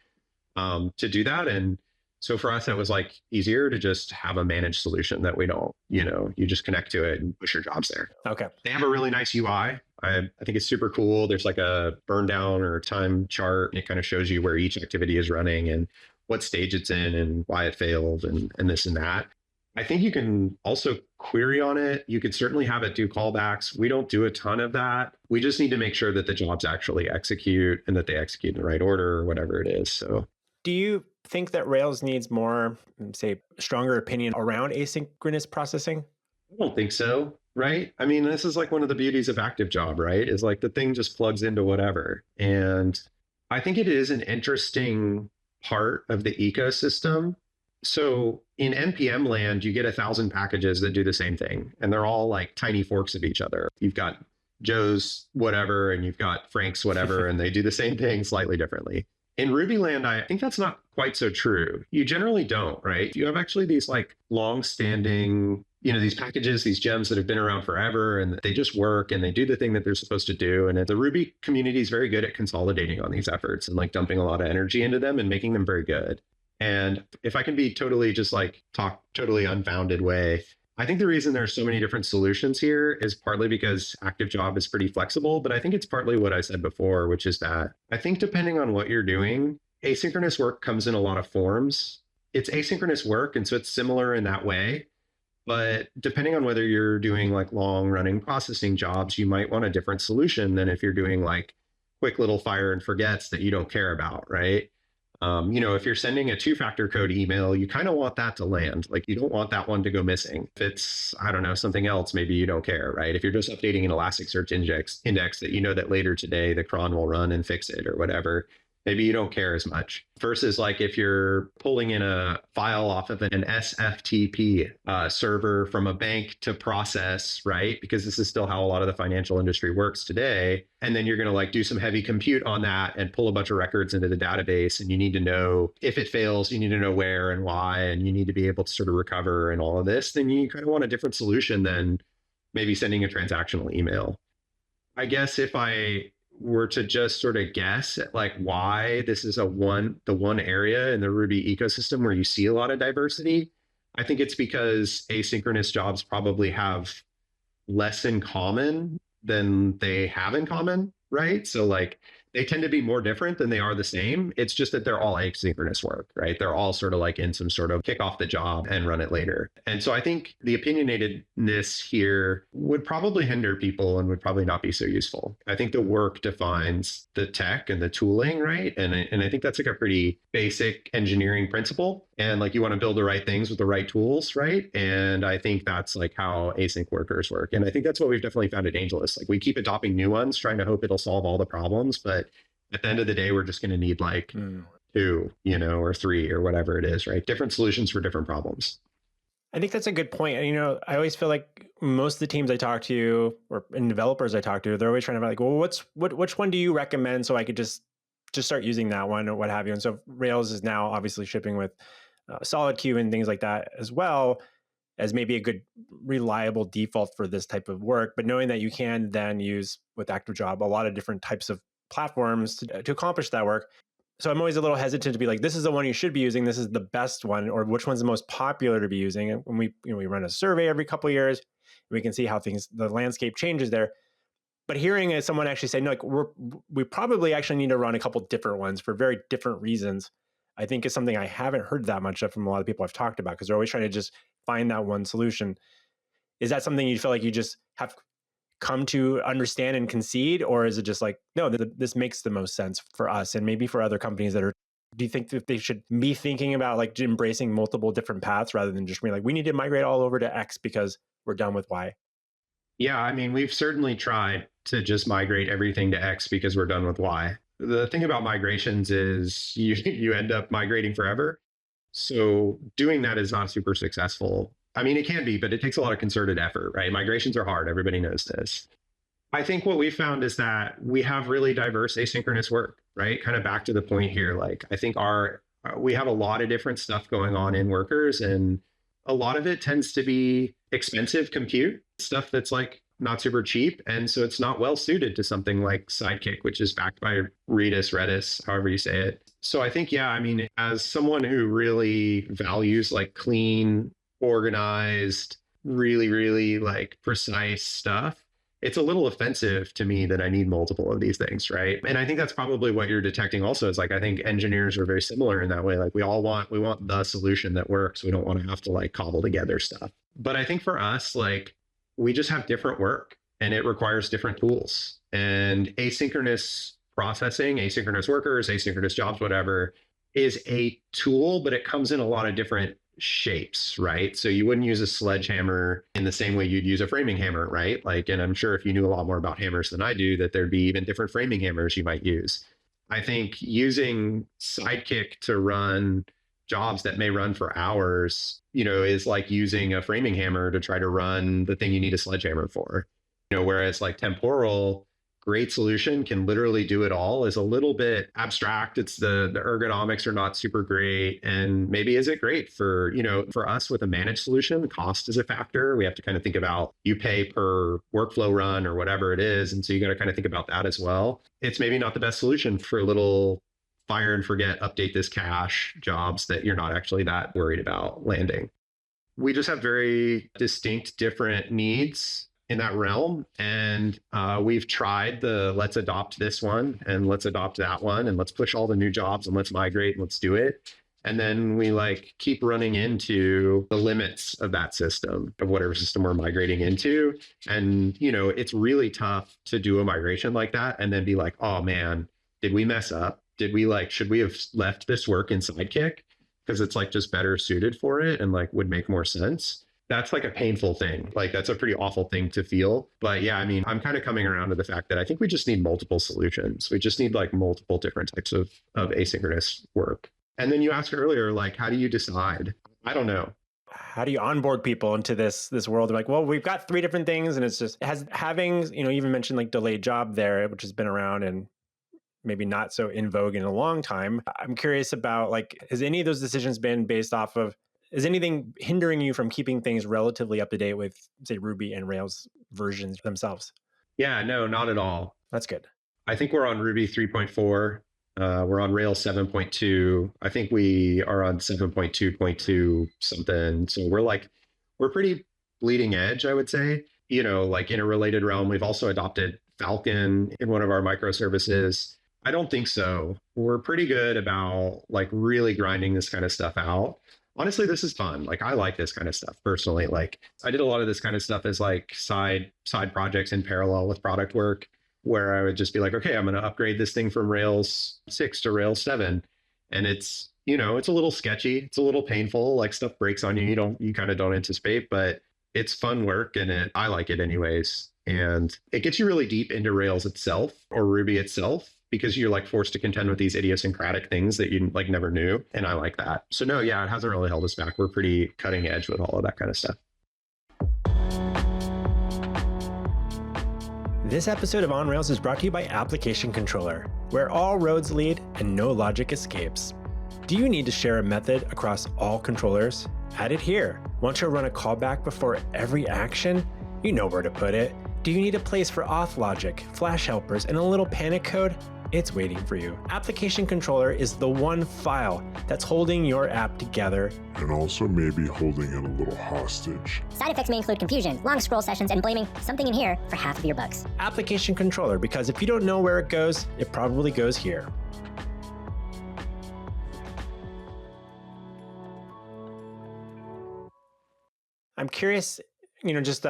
to do that. And so for us, it was like easier to just have a managed solution that we don't, you just connect to it and push your jobs there. Okay. They have a really nice UI. I think it's super cool. There's like a burn down or time chart. And it kind of shows you where each activity is running and what stage it's in and why it failed and this and that. I think you can also query on it. You could certainly have it do callbacks. We don't do a ton of that. We just need to make sure that the jobs actually execute and that they execute in the right order or whatever it is. So do you think that Rails needs more, say, stronger opinion around asynchronous processing? I don't think so, right? I mean, this is like one of the beauties of Active Job, right? Is like the thing just plugs into whatever. And I think it is an interesting part of the ecosystem. So in NPM land, you get 1,000 packages that do the same thing, and they're all like tiny forks of each other. You've got Joe's whatever, and you've got Frank's whatever, and they do the same thing slightly differently. In Ruby land, I think that's not quite so true. You generally don't, right? You have actually these like long-standing, these packages, these gems that have been around forever, and they just work and they do the thing that they're supposed to do. And the Ruby community is very good at consolidating on these efforts and like dumping a lot of energy into them and making them very good. And if I can be totally just like talk totally unfounded way, I think the reason there's so many different solutions here is partly because Active Job is pretty flexible, but I think it's partly what I said before, which is that I think depending on what you're doing, asynchronous work comes in a lot of forms. It's asynchronous work, and so it's similar in that way. But depending on whether you're doing like long running processing jobs, you might want a different solution than if you're doing like quick little fire and forgets that you don't care about, right? If you're sending a two-factor code email, you kind of want that to land. Like you don't want that one to go missing. If it's, I don't know, something else, maybe you don't care, right? If you're just updating an Elasticsearch index that you know that later today the cron will run and fix it or whatever, maybe you don't care as much. Versus like if you're pulling in a file off of an SFTP server from a bank to process, right? Because this is still how a lot of the financial industry works today. And then you're going to like do some heavy compute on that and pull a bunch of records into the database. And you need to know if it fails, you need to know where and why, and you need to be able to sort of recover and all of this. Then you kind of want a different solution than maybe sending a transactional email. I guess if I were to just sort of guess at like why this is the one area in the Ruby ecosystem where you see a lot of diversity, I think it's because asynchronous jobs probably have less in common than they have in common, right? So like they tend to be more different than they are the same. It's just that they're all asynchronous work, right? They're all sort of like in some sort of kick off the job and run it later. And so I think the opinionatedness here would probably hinder people and would probably not be so useful. I think the work defines the tech and the tooling, right? And I think that's like a pretty basic engineering principle. And like you want to build the right things with the right tools, right? And I think that's like how async workers work. And I think that's what we've definitely found at AngelList. Like we keep adopting new ones, trying to hope it'll solve all the problems. But at the end of the day, we're just going to need like two, or three or whatever it is, right? Different solutions for different problems. I think that's a good point. I always feel like most of the teams I talk to and developers I talk to, they're always trying to be like, well, which one do you recommend so I could just start using that one or what have you? And so Rails is now obviously shipping with SolidQ and things like that as well as maybe a good reliable default for this type of work. But knowing that you can then use with Active Job a lot of different types of platforms to accomplish that work. So I'm always a little hesitant to be like, this is the one you should be using. This is the best one, or which one's the most popular to be using. And when we run a survey every couple of years, we can see how the landscape changes there. But hearing someone actually say, no, like we probably actually need to run a couple different ones for very different reasons, I think is something I haven't heard that much of from a lot of people I've talked about, because they're always trying to just find that one solution. Is that something you feel like you just have come to understand and concede, or is it just like, no, this makes the most sense for us and maybe for other companies that are, do you think that they should be thinking about like embracing multiple different paths rather than just being like, we need to migrate all over to X because we're done with Y? Yeah, I mean, we've certainly tried to just migrate everything to X because we're done with Y. The thing about migrations is you end up migrating forever. So doing that is not super successful. I mean, it can be, but it takes a lot of concerted effort, right? Migrations are hard. Everybody knows this. I think what we found is that we have really diverse asynchronous work, right? Kind of back to the point here. Like, I think we have a lot of different stuff going on in workers, and a lot of it tends to be expensive compute, stuff that's like not super cheap. And so it's not well suited to something like Sidekick, which is backed by Redis, however you say it. So I think, yeah, I mean, as someone who really values like clean, organized, really, really like precise stuff, it's a little offensive to me that I need multiple of these things, right? And I think that's probably what you're detecting also, is like, I think engineers are very similar in that way. Like we want the solution that works. We don't want to have to like cobble together stuff. But I think for us, like, we just have different work and it requires different tools. And asynchronous processing, asynchronous workers, asynchronous jobs, whatever, is a tool, but it comes in a lot of different shapes, right? So you wouldn't use a sledgehammer in the same way you'd use a framing hammer, right? Like, and I'm sure if you knew a lot more about hammers than I do, that there'd be even different framing hammers you might use. I think using Sidekick to run jobs that may run for hours, is like using a framing hammer to try to run the thing you need a sledgehammer for. Whereas like temporal, great solution, can literally do it all, is a little bit abstract. It's the ergonomics are not super great, and maybe isn't great for us with a managed solution. Cost is a factor. We have to kind of think about, you pay per workflow run or whatever it is, and so you got to kind of think about that as well. It's maybe not the best solution for little fire and forget, update this cache jobs that you're not actually that worried about landing. We just have very distinct different needs in that realm. And we've tried let's adopt this one and let's adopt that one and let's push all the new jobs and let's migrate and let's do it. And then we like keep running into the limits of that system, of whatever system we're migrating into. And, it's really tough to do a migration like that and then be like, oh man, did we mess up? Should we have left this work in Sidekick because it's like just better suited for it and like would make more sense? That's like a painful thing. Like that's a pretty awful thing to feel. But yeah, I mean, I'm kind of coming around to the fact that I think we just need multiple solutions. We just need like multiple different types of asynchronous work. And then you asked earlier, like, how do you decide? I don't know. How do you onboard people into this world? They're like, well, we've got three different things, and it's just having, you even mentioned like delayed job there, which has been around and maybe not so in vogue in a long time. I'm curious about like, has any of those decisions been based off of, is anything hindering you from keeping things relatively up to date with, say, Ruby and Rails versions themselves? Yeah, no, not at all. That's good. I think we're on Ruby 3.4. We're on Rails 7.2. I think we are on 7.2.2 something. So we're pretty bleeding edge, I would say. Like in a related realm, we've also adopted Falcon in one of our microservices. I don't think so. We're pretty good about like really grinding this kind of stuff out. Honestly, this is fun. Like I like this kind of stuff personally. Like I did a lot of this kind of stuff as like side projects in parallel with product work, where I would just be like, okay, I'm going to upgrade this thing from Rails 6 to Rails 7. And it's, it's a little sketchy. It's a little painful. Like stuff breaks on you. You kind of don't anticipate, but it's fun work and I like it anyways. And it gets you really deep into Rails itself or Ruby itself, because you're like forced to contend with these idiosyncratic things that you like never knew. And I like that. So no, yeah, it hasn't really held us back. We're pretty cutting edge with all of that kind of stuff. This episode of On Rails is brought to you by Application Controller, where all roads lead and no logic escapes. Do you need to share a method across all controllers? Add it here. Want to run a callback before every action? You know where to put it. Do you need a place for auth logic, flash helpers, and a little panic code? It's waiting for you. Application Controller is the one file that's holding your app together. And also maybe holding it a little hostage. Side effects may include confusion, long scroll sessions, and blaming something in here for half of your bugs. Application Controller, because if you don't know where it goes, it probably goes here. I'm curious, just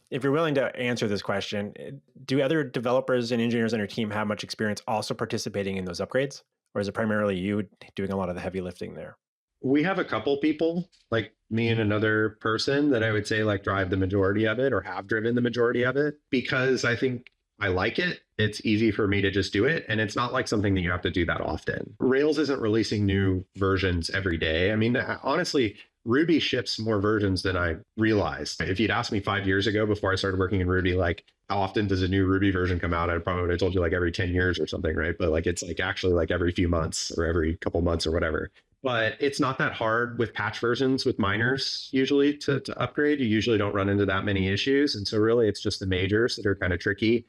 if you're willing to answer this question, do other developers and engineers on your team have much experience also participating in those upgrades? Or is it primarily you doing a lot of the heavy lifting there? We have a couple people, like me and another person, that I would say like drive the majority of it or have driven the majority of it, because I think I like it. It's easy for me to just do it. And it's not like something that you have to do that often. Rails isn't releasing new versions every day. I mean, honestly, Ruby ships more versions than I realized. If you'd asked me 5 years ago before I started working in Ruby, like how often does a new Ruby version come out? I probably would have told you like every 10 years or something, right? But like it's like actually like every few months or every couple months or whatever. But it's not that hard with patch versions with minors usually to upgrade. You usually don't run into that many issues. And so really it's just the majors that are kind of tricky.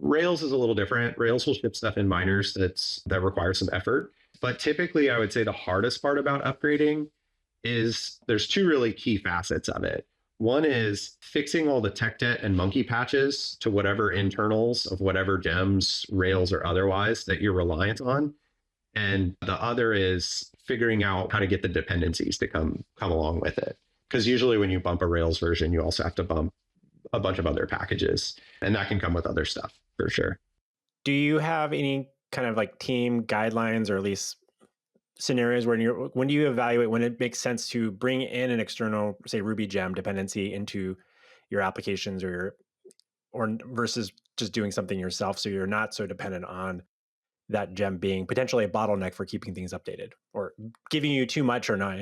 Rails is a little different. Rails will ship stuff in minors that requires some effort. But typically I would say the hardest part about upgrading is there's two really key facets of it. One is fixing all the tech debt and monkey patches to whatever internals of whatever gems, Rails or otherwise, that you're reliant on. And the other is figuring out how to get the dependencies to come along with it. Because usually when you bump a Rails version, you also have to bump a bunch of other packages. And that can come with other stuff for sure. Do you have any kind of like team guidelines or at least scenarios when do you evaluate when it makes sense to bring in an external, say, Ruby gem dependency into your applications or versus just doing something yourself so you're not so dependent on that gem being potentially a bottleneck for keeping things updated or giving you too much or not?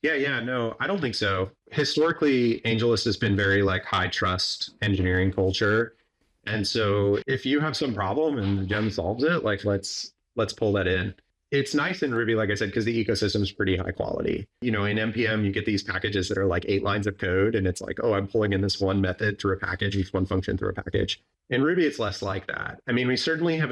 Yeah, no, I don't think so. Historically, AngelList has been very like high trust engineering culture. And so if you have some problem and the gem solves it, like let's pull that in. It's nice in Ruby, like I said, because the ecosystem is pretty high quality. In NPM, you get these packages that are like 8 lines of code, and it's like, oh, I'm pulling in this one method through a package, this one function through a package. In Ruby, it's less like that. I mean, we certainly have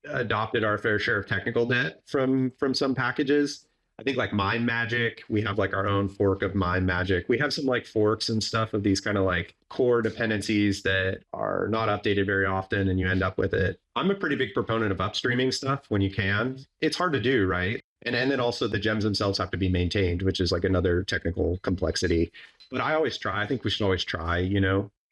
adopted our fair share of technical debt from some packages. I think like Mime Magic, we have like our own fork of Mime Magic. We have some like forks and stuff of these kind of like core dependencies that are not updated very often and you end up with it. I'm a pretty big proponent of upstreaming stuff when you can. It's hard to do, right? And then also the gems themselves have to be maintained, which is like another technical complexity. But I always try. I think we should always try,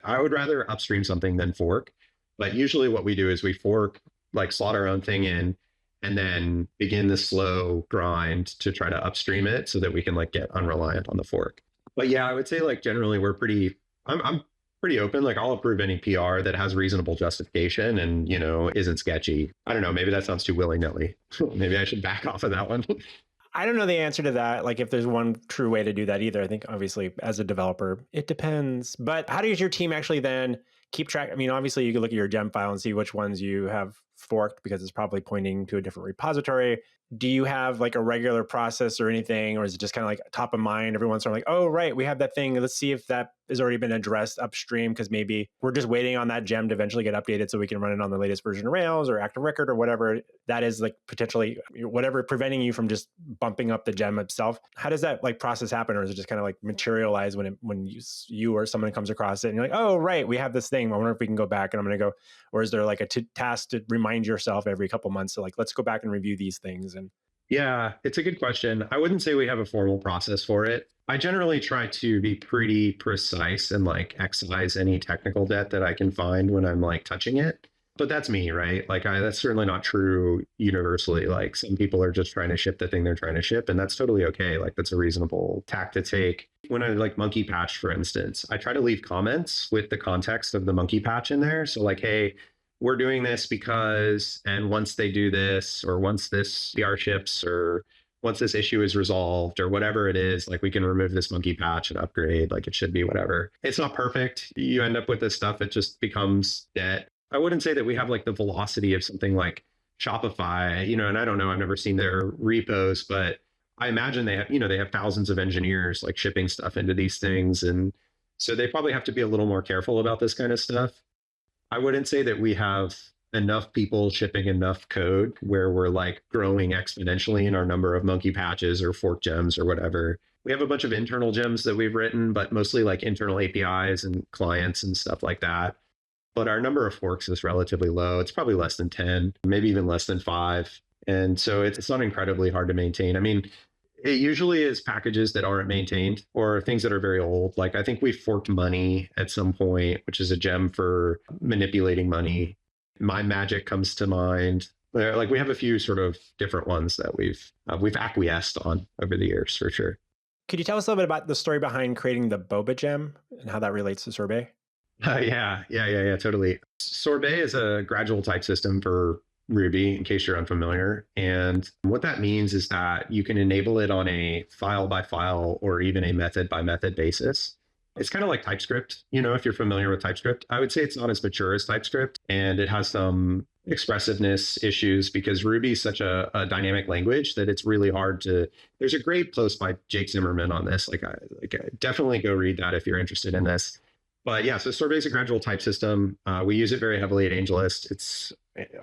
I would rather upstream something than fork. But usually what we do is we fork, like slot our own thing in, and then begin the slow grind to try to upstream it so that we can like get unreliant on the fork. But yeah, I would say like generally I'm pretty open. Like I'll approve any PR that has reasonable justification and, isn't sketchy. I don't know. Maybe that sounds too willy-nilly. Maybe I should back off of that one. I don't know the answer to that. Like if there's one true way to do that either. I think obviously as a developer, it depends. But how does your team actually then keep track? I mean, obviously you can look at your gem file and see which ones you have forked because it's probably pointing to a different repository. Do you have like a regular process or anything, or is it just kind of like top of mind every once in a while, like, oh, right, we have that thing. Let's see if that has already been addressed upstream because maybe we're just waiting on that gem to eventually get updated so we can run it on the latest version of Rails or Active Record or whatever that is, like potentially whatever preventing you from just bumping up the gem itself. How does that like process happen, or is it just kind of like materialize when you or someone comes across it and you're like, oh, right, we have this thing. I wonder if we can go back and I'm going to go, or is there like a task to remind yourself every couple months to like, let's go back and review these things? And yeah, it's a good question. I wouldn't say we have a formal process for it. I generally try to be pretty precise and like excise any technical debt that I can find when I'm like touching it. But that's me, right? Like that's certainly not true universally. Like some people are just trying to ship the thing they're trying to ship, and that's totally okay. Like that's a reasonable tack to take. When I like monkey patch, for instance, I try to leave comments with the context of the monkey patch in there. So like, hey, we're doing this because, and once they do this, or once this PR ships, or once this issue is resolved, or whatever it is, like we can remove this monkey patch and upgrade, like it should be whatever. It's not perfect. You end up with this stuff, it just becomes debt. I wouldn't say that we have like the velocity of something like Shopify, and I don't know, I've never seen their repos, but I imagine they have thousands of engineers like shipping stuff into these things. And so they probably have to be a little more careful about this kind of stuff. I wouldn't say that we have enough people shipping enough code where we're like growing exponentially in our number of monkey patches or fork gems or whatever. We have a bunch of internal gems that we've written, but mostly like internal APIs and clients and stuff like that. But our number of forks is relatively low. It's probably less than 10, maybe even less than 5. And so it's not incredibly hard to maintain. I mean, it usually is packages that aren't maintained or things that are very old. Like I think we forked money at some point, which is a gem for manipulating money. My Magic comes to mind. Like we have a few sort of different ones that we've acquiesced on over the years for sure. Could you tell us a little bit about the story behind creating the Boba gem and how that relates to Sorbet? Yeah, totally. Sorbet is a gradual type system for Ruby, in case you're unfamiliar. And what that means is that you can enable it on a file by file or even a method by method basis. It's kind of like TypeScript, if you're familiar with TypeScript. I would say it's not as mature as TypeScript, and it has some expressiveness issues because Ruby is such a dynamic language that it's really hard to. There's a great post by Jake Zimmerman on this. Definitely go read that if you're interested in this. But yeah, so Sorbet is a gradual type system. We use it very heavily at AngelList. It's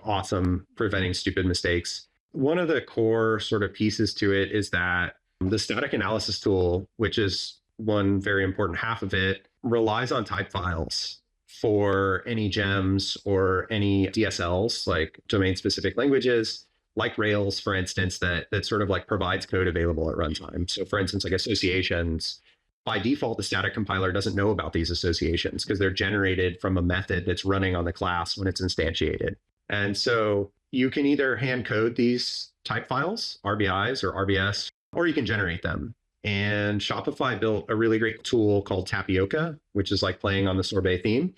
awesome preventing stupid mistakes. One of the core sort of pieces to it is that the static analysis tool, which is one very important half of it, relies on type files for any gems or any DSLs, like domain specific languages, like Rails, for instance, that sort of like provides code available at runtime. So for instance, like associations, by default, the static compiler doesn't know about these associations because they're generated from a method that's running on the class when it's instantiated. And so you can either hand code these type files, RBIs or RBS, or you can generate them. And Shopify built a really great tool called Tapioca, which is like playing on the Sorbet theme.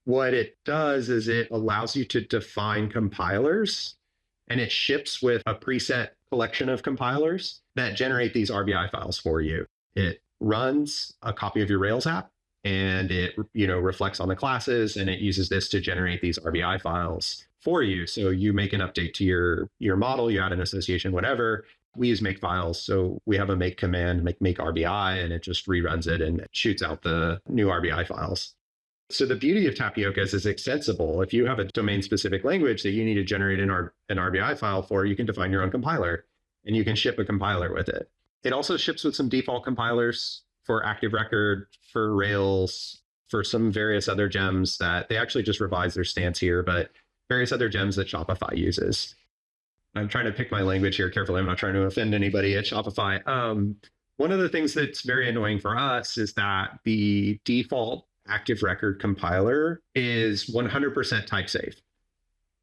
What it does is it allows you to define compilers, and it ships with a preset collection of compilers that generate these RBI files for you. It runs a copy of your Rails app, and it reflects on the classes, and it uses this to generate these RBI files for you. So you make an update to your model, you add an association, whatever. We use make files. So we have a make command, make RBI, and it just reruns it and shoots out the new RBI files. So the beauty of Tapioca is it's extensible. If you have a domain specific language that you need to generate an RBI file for, you can define your own compiler and you can ship a compiler with it. It also ships with some default compilers for Active Record, for Rails, for some various other gems that they actually just revised their stance here, but various other gems that Shopify uses. I'm trying to pick my language here carefully. I'm not trying to offend anybody at Shopify. One of the things that's very annoying for us is that the default Active Record compiler is 100% type safe.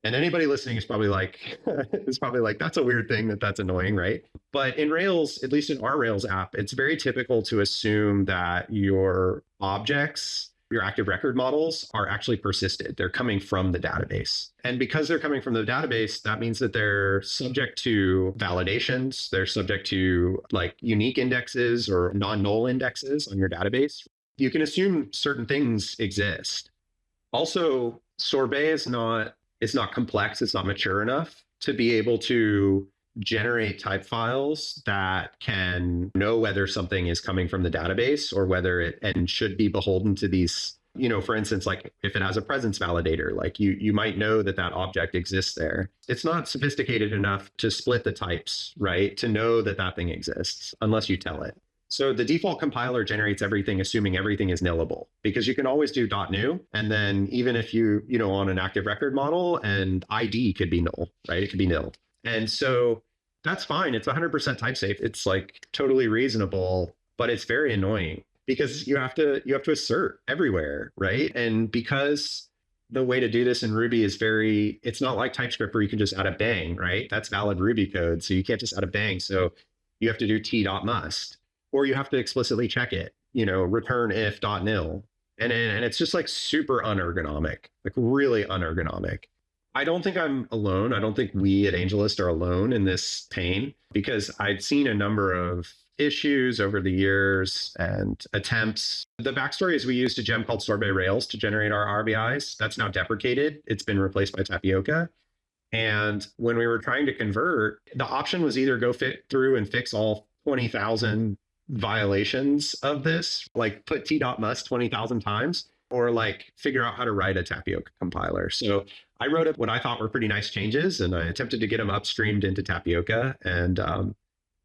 And anybody listening is probably like, that's a weird thing that's annoying, right? But in Rails, at least in our Rails app, it's very typical to assume that your objects, your active record models are actually persisted. They're coming from the database. And because they're coming from the database, that means that they're subject to validations. They're subject to like unique indexes or non-null indexes on your database. You can assume certain things exist. Also, Sorbet is not complex. It's not mature enough to be able to generate type files that can know whether something is coming from the database or whether it and should be beholden to these, for instance, like if it has a presence validator, like you might know that object exists there. It's not sophisticated enough to split the types, right? To know that thing exists unless you tell it. So the default compiler generates everything, assuming everything is nillable, because you can always do .new. And then even if you on an active record model and ID could be null, right? It could be nil. And so that's fine. It's 100% type safe. It's like totally reasonable, but it's very annoying because you have to assert everywhere, right? And because the way to do this in Ruby is it's not like TypeScript where you can just add a bang, right? That's valid Ruby code. So you can't just add a bang. So you have to do t.must. Or you have to explicitly check it, return if .nil. And it's just like super unergonomic, like really unergonomic. I don't think I'm alone. I don't think we at AngelList are alone in this pain because I've seen a number of issues over the years and attempts. The backstory is we used a gem called Sorbet Rails to generate our RBIs. That's now deprecated. It's been replaced by Tapioca. And when we were trying to convert, the option was either go through and fix all 20,000 violations of this, like put t.must 20,000 times, or like figure out how to write a Tapioca compiler. So I wrote up what I thought were pretty nice changes, and I attempted to get them upstreamed into Tapioca. And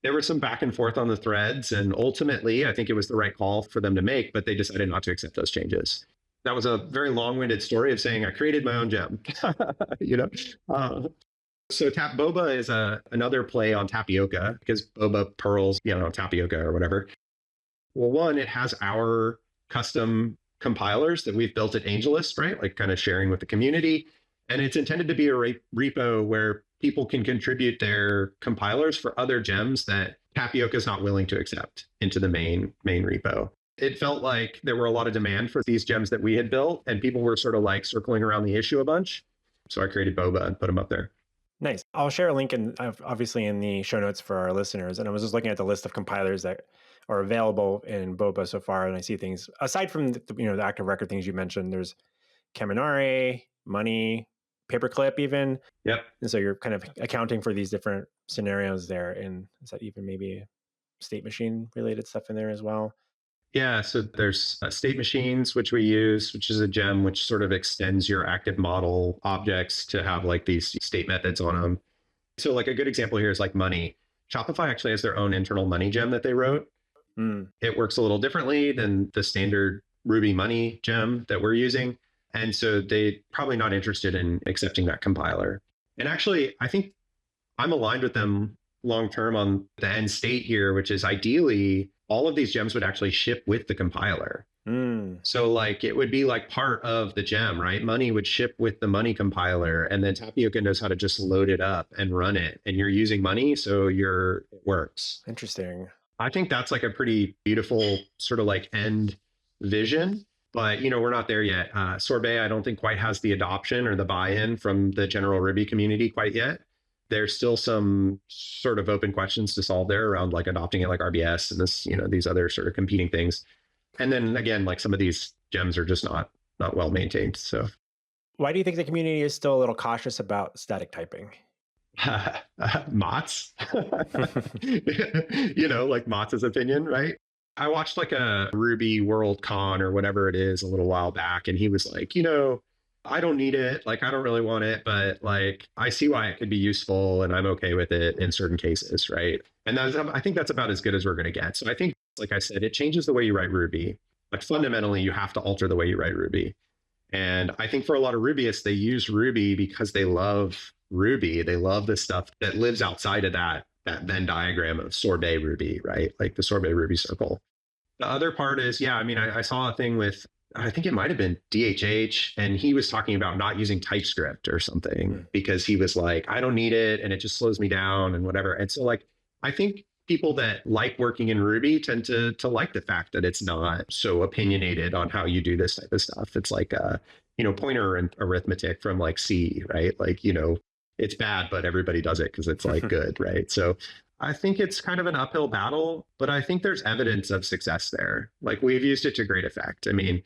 there was some back and forth on the threads. And ultimately, I think it was the right call for them to make, but they decided not to accept those changes. That was a very long-winded story of saying I created my own gem. you know, so Boba is another play on Tapioca because Boba pearls, Tapioca or whatever. Well, one, it has our custom compilers that we've built at AngelList, right? Like kind of sharing with the community. And it's intended to be a repo where people can contribute their compilers for other gems that Tapioca is not willing to accept into the main repo. It felt like there were a lot of demand for these gems that we had built, and people were sort of like circling around the issue a bunch. So I created Boba and put them up there. Nice. I'll share a link obviously in the show notes for our listeners. And I was just looking at the list of compilers that are available in Boba so far, and I see things aside from the active record things you mentioned. There's Kaminari, Money, Paperclip, even. Yep. And so you're kind of accounting for these different scenarios there. And is that even maybe state machine related stuff in there as well? Yeah, so there's state machines, which we use, which is a gem which sort of extends your active model objects to have like these state methods on them. So like a good example here is like Money. Shopify actually has their own internal Money gem that they wrote. It works a little differently than the standard Ruby Money gem that we're using. And so they're probably not interested in accepting that compiler. And actually, I think I'm aligned with them long-term on the end state here, which is ideally all of these gems would actually ship with the compiler. So like it would be like part of the gem, right? Money would ship with the Money compiler, and then Tapioca knows how to just load it up and run it. And you're using Money, so it works. Interesting. I think that's like a pretty beautiful sort of like end vision. But, we're not there yet. Sorbet, I don't think quite has the adoption or the buy-in from the general Ruby community quite yet. There's still some sort of open questions to solve there around like adopting it like RBS and this, these other sort of competing things. And then again, like some of these gems are just not well maintained. So why do you think the community is still a little cautious about static typing? Mott's, like Mott's opinion, right? I watched like a Ruby World Con or whatever it is a little while back, and he was like, I don't need it. Like, I don't really want it, but like, I see why it could be useful and I'm okay with it in certain cases, right? And I think that's about as good as we're going to get. So I think, like I said, it changes the way you write Ruby. But fundamentally, you have to alter the way you write Ruby. And I think for a lot of Rubyists, they use Ruby because they love Ruby. They love the stuff that lives outside of that Venn diagram of Sorbet Ruby, right? Like the Sorbet Ruby circle. The other part is, I saw a thing with, I think it might have been DHH, and he was talking about not using TypeScript or something because he was like, I don't need it and it just slows me down and whatever. And so like, I think people that like working in Ruby tend to like the fact that it's not so opinionated on how you do this type of stuff. It's like pointer and arithmetic from like C, right? Like, it's bad, but everybody does it because it's like good, right? So I think it's kind of an uphill battle, but I think there's evidence of success there. Like we've used it to great effect. I mean,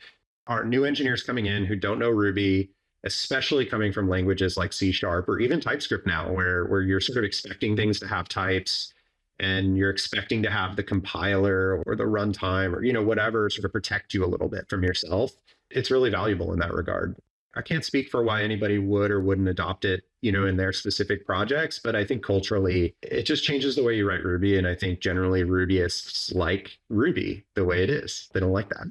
our new engineers coming in who don't know Ruby, especially coming from languages like C# or even TypeScript now, where you're sort of expecting things to have types and you're expecting to have the compiler or the runtime or, whatever sort of protect you a little bit from yourself. It's really valuable in that regard. I can't speak for why anybody would or wouldn't adopt it, in their specific projects, but I think culturally it just changes the way you write Ruby. And I think generally Rubyists like Ruby the way it is. They don't like that.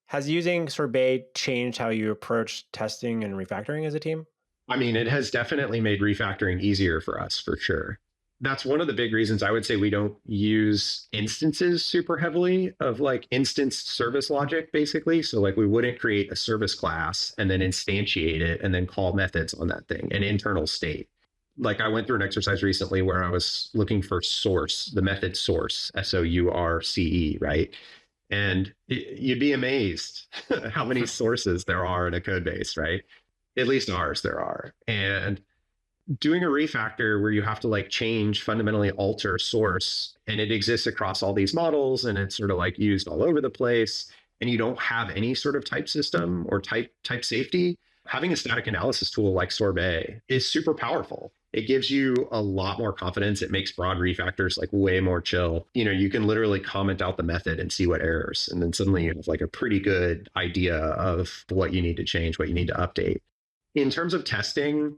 Has using Sorbet changed how you approach testing and refactoring as a team? I mean, it has definitely made refactoring easier for us, for sure. That's one of the big reasons I would say we don't use instances super heavily of like instance service logic, basically. So like we wouldn't create a service class and then instantiate it and then call methods on that thing, an internal state. Like I went through an exercise recently where I was looking for source, the method source, SOURCE, right? And you'd be amazed how many sources there are in a code base, right? At least ours there are. And doing a refactor where you have to like change, fundamentally alter source, and it exists across all these models and it's sort of like used all over the place, and you don't have any sort of type system or type safety, having a static analysis tool like Sorbet is super powerful. It gives you a lot more confidence. It makes broad refactors like way more chill. You can literally comment out the method and see what errors. And then suddenly you have like a pretty good idea of what you need to change, what you need to update. In terms of testing,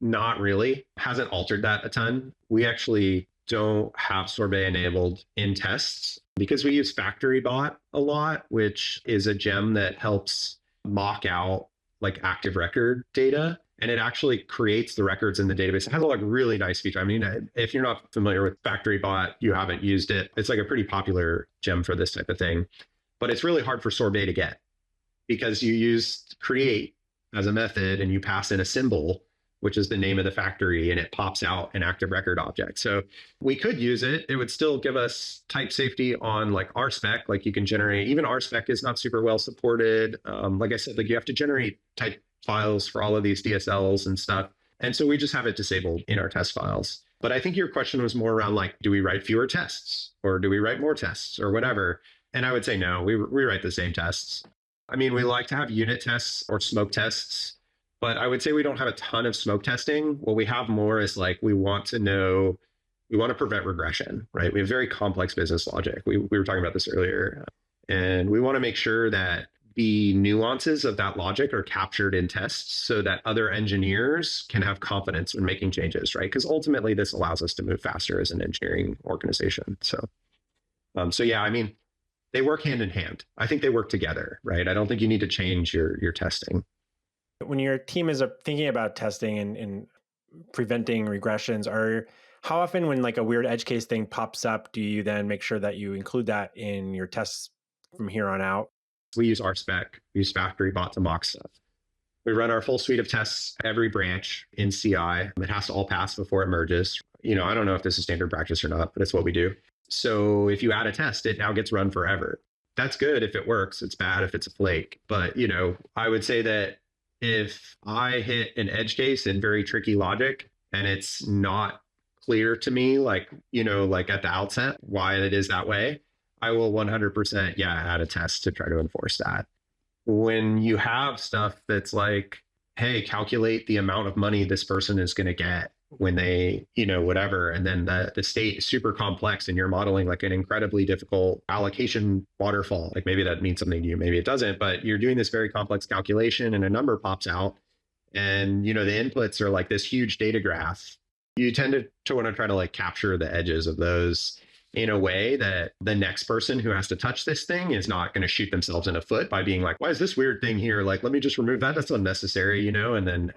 not really. Hasn't altered that a ton. We actually don't have Sorbet enabled in tests because we use FactoryBot a lot, which is a gem that helps mock out like active record data. And it actually creates the records in the database. It has a like really nice feature. I mean, if you're not familiar with FactoryBot, you haven't used it. It's like a pretty popular gem for this type of thing. But it's really hard for Sorbet to get because you use create as a method and you pass in a symbol, which is the name of the factory, and it pops out an active record object. So we could use it. It would still give us type safety on like RSpec. Like you can generate, even RSpec is not super well supported. Like I said, like you have to generate type files for all of these DSLs and stuff. And so we just have it disabled in our test files. But I think your question was more around like, do we write fewer tests or do we write more tests or whatever? And I would say no, we write the same tests. I mean, we like to have unit tests or smoke tests, but I would say we don't have a ton of smoke testing. What we have more is like, we want to prevent regression, right? We have very complex business logic. We were talking about this earlier. And we want to make sure that the nuances of that logic are captured in tests so that other engineers can have confidence when making changes, right? Because ultimately this allows us to move faster as an engineering organization. So yeah, I mean, they work hand in hand. I think they work together, right? I don't think you need to change your testing. When your team is thinking about testing and preventing regressions, how often when like a weird edge case thing pops up, do you then make sure that you include that in your tests from here on out? We use RSpec, we use FactoryBot to mock stuff. We run our full suite of tests, every branch in CI. It has to all pass before it merges. You know, I don't know if this is standard practice or not, but it's what we do. So if you add a test, it now gets run forever. That's good if it works. It's bad if it's a flake. But, you know, I would say that if I hit an edge case in very tricky logic and it's not clear to me, like, you know, like at the outset, why it is that way, I will 100%, add a test to try to enforce that. When you have stuff that's like, hey, calculate the amount of money this person is going to get when they, you know, whatever, and then the state is super complex and you're modeling like an incredibly difficult allocation waterfall. Like maybe that means something to you, maybe it doesn't, but you're doing this very complex calculation and a number pops out and, you know, the inputs are like this huge data graph. You tend to want to try to like capture the edges of those in a way that the next person who has to touch this thing is not going to shoot themselves in the foot by being like, why is this weird thing here? Like, let me just remove that. That's unnecessary, you know, and then,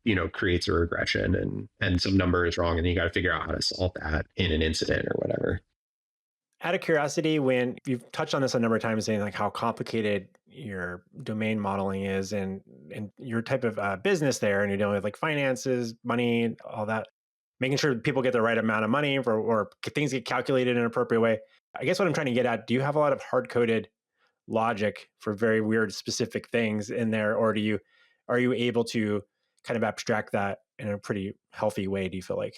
you know, creates a regression and some number is wrong. And then you got to figure out how to solve that in an incident or whatever. Out of curiosity, when you've touched on this a number of times, saying like how complicated your domain modeling is and your type of business there, and you're dealing with like finances, money, all that, making sure people get the right amount of money or things get calculated in an appropriate way. I guess what I'm trying to get at, do you have a lot of hard-coded logic for very weird specific things in there, or are you able to kind of abstract that in a pretty healthy way, do you feel like?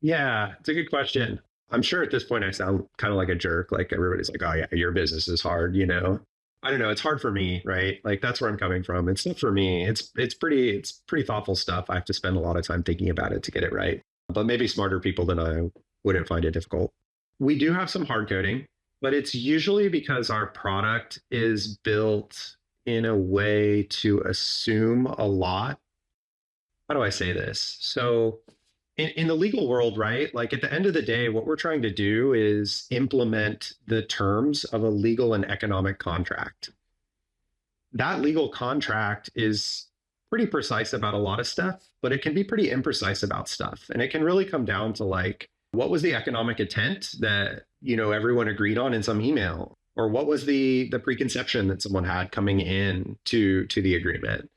Yeah, it's a good question. I'm sure at this point I sound kind of like a jerk. Like everybody's like, oh yeah, your business is hard, you know? I don't know. It's hard for me, right? Like that's where I'm coming from. It's not for me. It's pretty thoughtful stuff. I have to spend a lot of time thinking about it to get it right. But maybe smarter people than I wouldn't find it difficult. We do have some hard coding, but it's usually because our product is built in a way to assume a lot. How do I say this? So in the legal world, right? Like at the end of the day, what we're trying to do is implement the terms of a legal and economic contract. That legal contract is pretty precise about a lot of stuff, but it can be pretty imprecise about stuff. And it can really come down to like, what was the economic intent that, you know, everyone agreed on in some email? Or what was the preconception that someone had coming in to the agreement?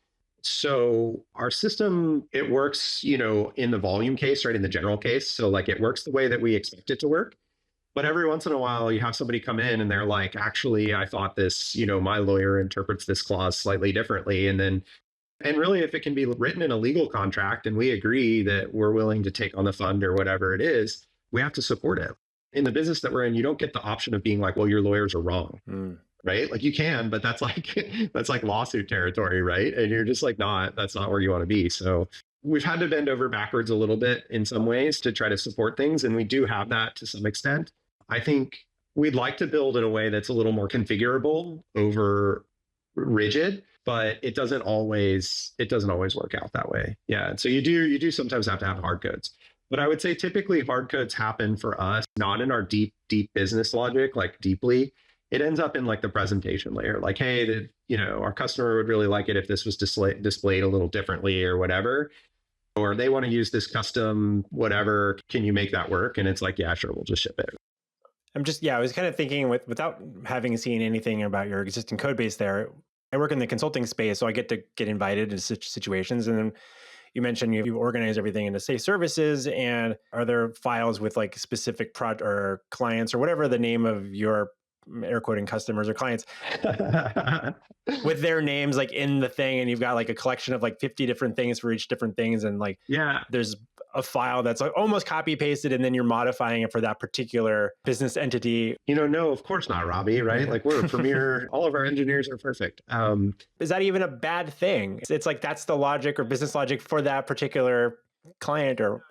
So our system, it works, you know, in the volume case, right? In the general case. So like it works the way that we expect it to work. But every once in a while, you have somebody come in and they're like, actually, I thought this, you know, my lawyer interprets this clause slightly differently. And really, if it can be written in a legal contract and we agree that we're willing to take on the fund or whatever it is, we have to support it. In the business that we're in, you don't get the option of being like, well, your lawyers are wrong. Right? Like you can, but that's like lawsuit territory, right? And you're just like, that's not where you want to be. So we've had to bend over backwards a little bit in some ways to try to support things. And we do have that to some extent. I think we'd like to build in a way that's a little more configurable over rigid. but it doesn't always work out that way. Yeah. So you do sometimes have to have hard codes. But I would say typically hard codes happen for us, not in our deep business logic, like deeply. It ends up in like the presentation layer, like, hey, our customer would really like it if this was displayed a little differently or whatever, or they want to use this custom whatever. Can you make that work? And it's like, yeah, sure, we'll just ship it. I was kind of thinking without having seen anything about your existing code base there. I work in the consulting space, so I get to get invited to such situations. And then you mentioned you organize everything into, say, services. And are there files with like specific project or clients or whatever the name of your air quoting customers or clients with their names like in the thing, and you've got like a collection of like 50 different things for each different things, and like there's a file that's like almost copy pasted and then you're modifying it for that particular business entity? No, of course not, Robby, right? Like we're a premier, all of our engineers are perfect. Is that even a bad thing? It's like that's the logic or business logic for that particular client or...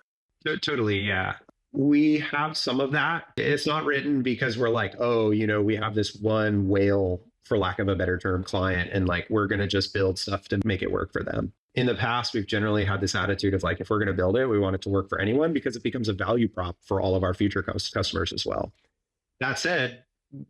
Totally, yeah. We have some of that. It's not written because we're like, we have this one whale, for lack of a better term, client, and like we're going to just build stuff to make it work for them. In the past, we've generally had this attitude of like, if we're going to build it, we want it to work for anyone because it becomes a value prop for all of our future customers as well. That said,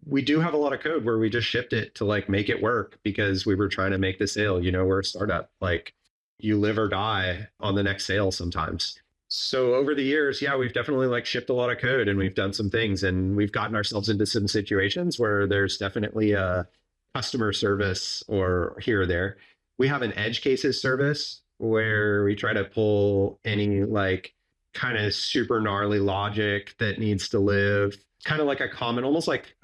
we do have a lot of code where we just shipped it to like make it work because we were trying to make the sale. We're a startup. Like you live or die on the next sale sometimes. So over the years, we've definitely like shipped a lot of code and we've done some things and we've gotten ourselves into some situations where there's definitely a customer service or here or there. We have an edge cases service where we try to pull any like kind of super gnarly logic that needs to live kind of like a common, almost like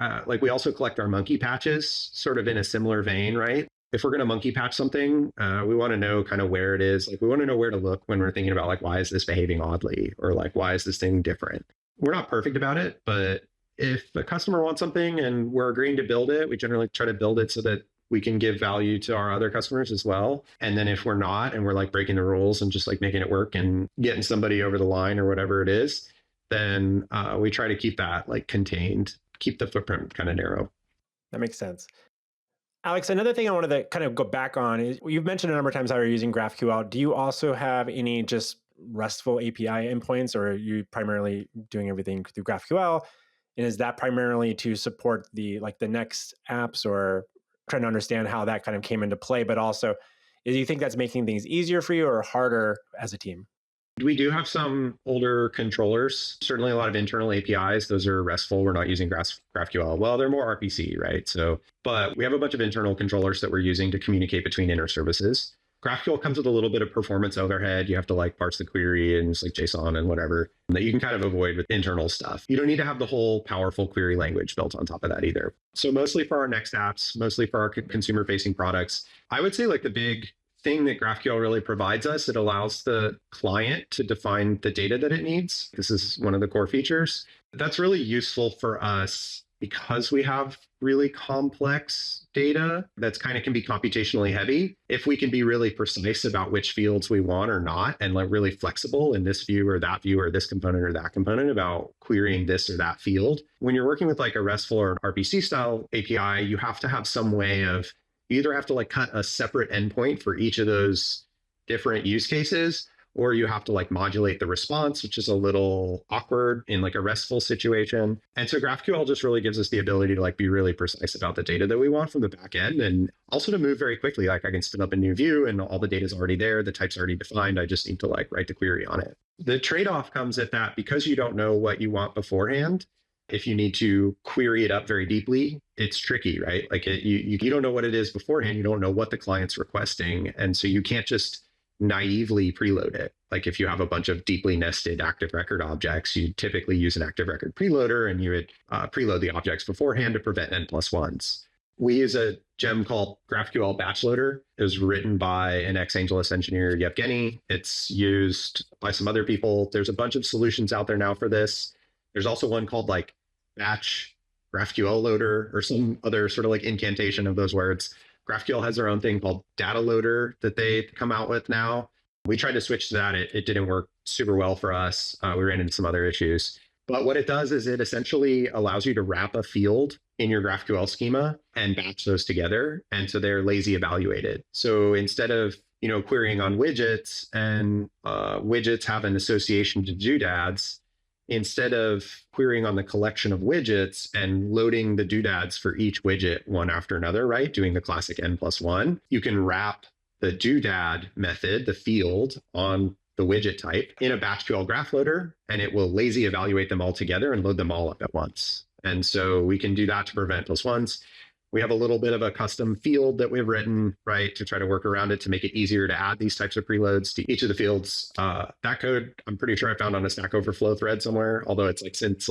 we also collect our monkey patches sort of in a similar vein, right? If we're going to monkey patch something, we want to know kind of where it is. Like we want to know where to look when we're thinking about like, why is this behaving oddly? Or like, why is this thing different? We're not perfect about it, but if the customer wants something and we're agreeing to build it, we generally try to build it so that we can give value to our other customers as well. And then if we're not, and we're like breaking the rules and just like making it work and getting somebody over the line or whatever it is, then we try to keep that like contained, keep the footprint kind of narrow. That makes sense. Alex, another thing I wanted to kind of go back on is you've mentioned a number of times how you're using GraphQL. Do you also have any just RESTful API endpoints, or are you primarily doing everything through GraphQL? And is that primarily to support the next apps, or trying to understand how that kind of came into play? But also, do you think that's making things easier for you or harder as a team? We do have some older controllers, certainly a lot of internal APIs. Those are RESTful. We're not using GraphQL. Well, they're more RPC, right? But we have a bunch of internal controllers that we're using to communicate between inner services. GraphQL comes with a little bit of performance overhead. You have to like parse the query and just like JSON and whatever that you can kind of avoid with internal stuff. You don't need to have the whole powerful query language built on top of that either. So mostly for our next apps, mostly for our consumer facing products, I would say like the big thing that GraphQL really provides us, it allows the client to define the data that it needs. This is one of the core features. That's really useful for us because we have really complex data that's kind of can be computationally heavy. If we can be really precise about which fields we want or not, and like really flexible in this view or that view or this component or that component about querying this or that field. When you're working with like a RESTful or an RPC style API, you have to have some way of, you either have to like cut a separate endpoint for each of those different use cases, or you have to like modulate the response, which is a little awkward in like a RESTful situation. And so GraphQL just really gives us the ability to like be really precise about the data that we want from the back end, and also to move very quickly. Like I can spin up a new view and all the data is already there. The type's already defined. I just need to like write the query on it. The trade-off comes at that because you don't know what you want beforehand. If you need to query it up very deeply, it's tricky, right? Like you don't know what it is beforehand. You don't know what the client's requesting. And so you can't just naively preload it. Like if you have a bunch of deeply nested active record objects, you typically use an active record preloader and you would preload the objects beforehand to prevent N+1s. We use a gem called GraphQL Batch Loader. It was written by an ex-AngelList engineer, Yevgeny. It's used by some other people. There's a bunch of solutions out there now for this. There's also one called like Batch GraphQL Loader or some other sort of like incantation of those words. GraphQL has their own thing called Data Loader that they come out with now. We tried to switch to that. It didn't work super well for us. We ran into some other issues. But what it does is it essentially allows you to wrap a field in your GraphQL schema and batch those together. And so they're lazy evaluated. So instead of, querying on widgets and widgets have an association to doodads, instead of querying on the collection of widgets and loading the doodads for each widget one after another, right? Doing the classic n+1, you can wrap the doodad method, the field, on the widget type in a BatchQL graph loader, and it will lazy evaluate them all together and load them all up at once. And so we can do that to prevent +1s. We have a little bit of a custom field that we've written, right, to try to work around it to make it easier to add these types of preloads to each of the fields. That code, I'm pretty sure I found on a Stack Overflow thread somewhere, although it's since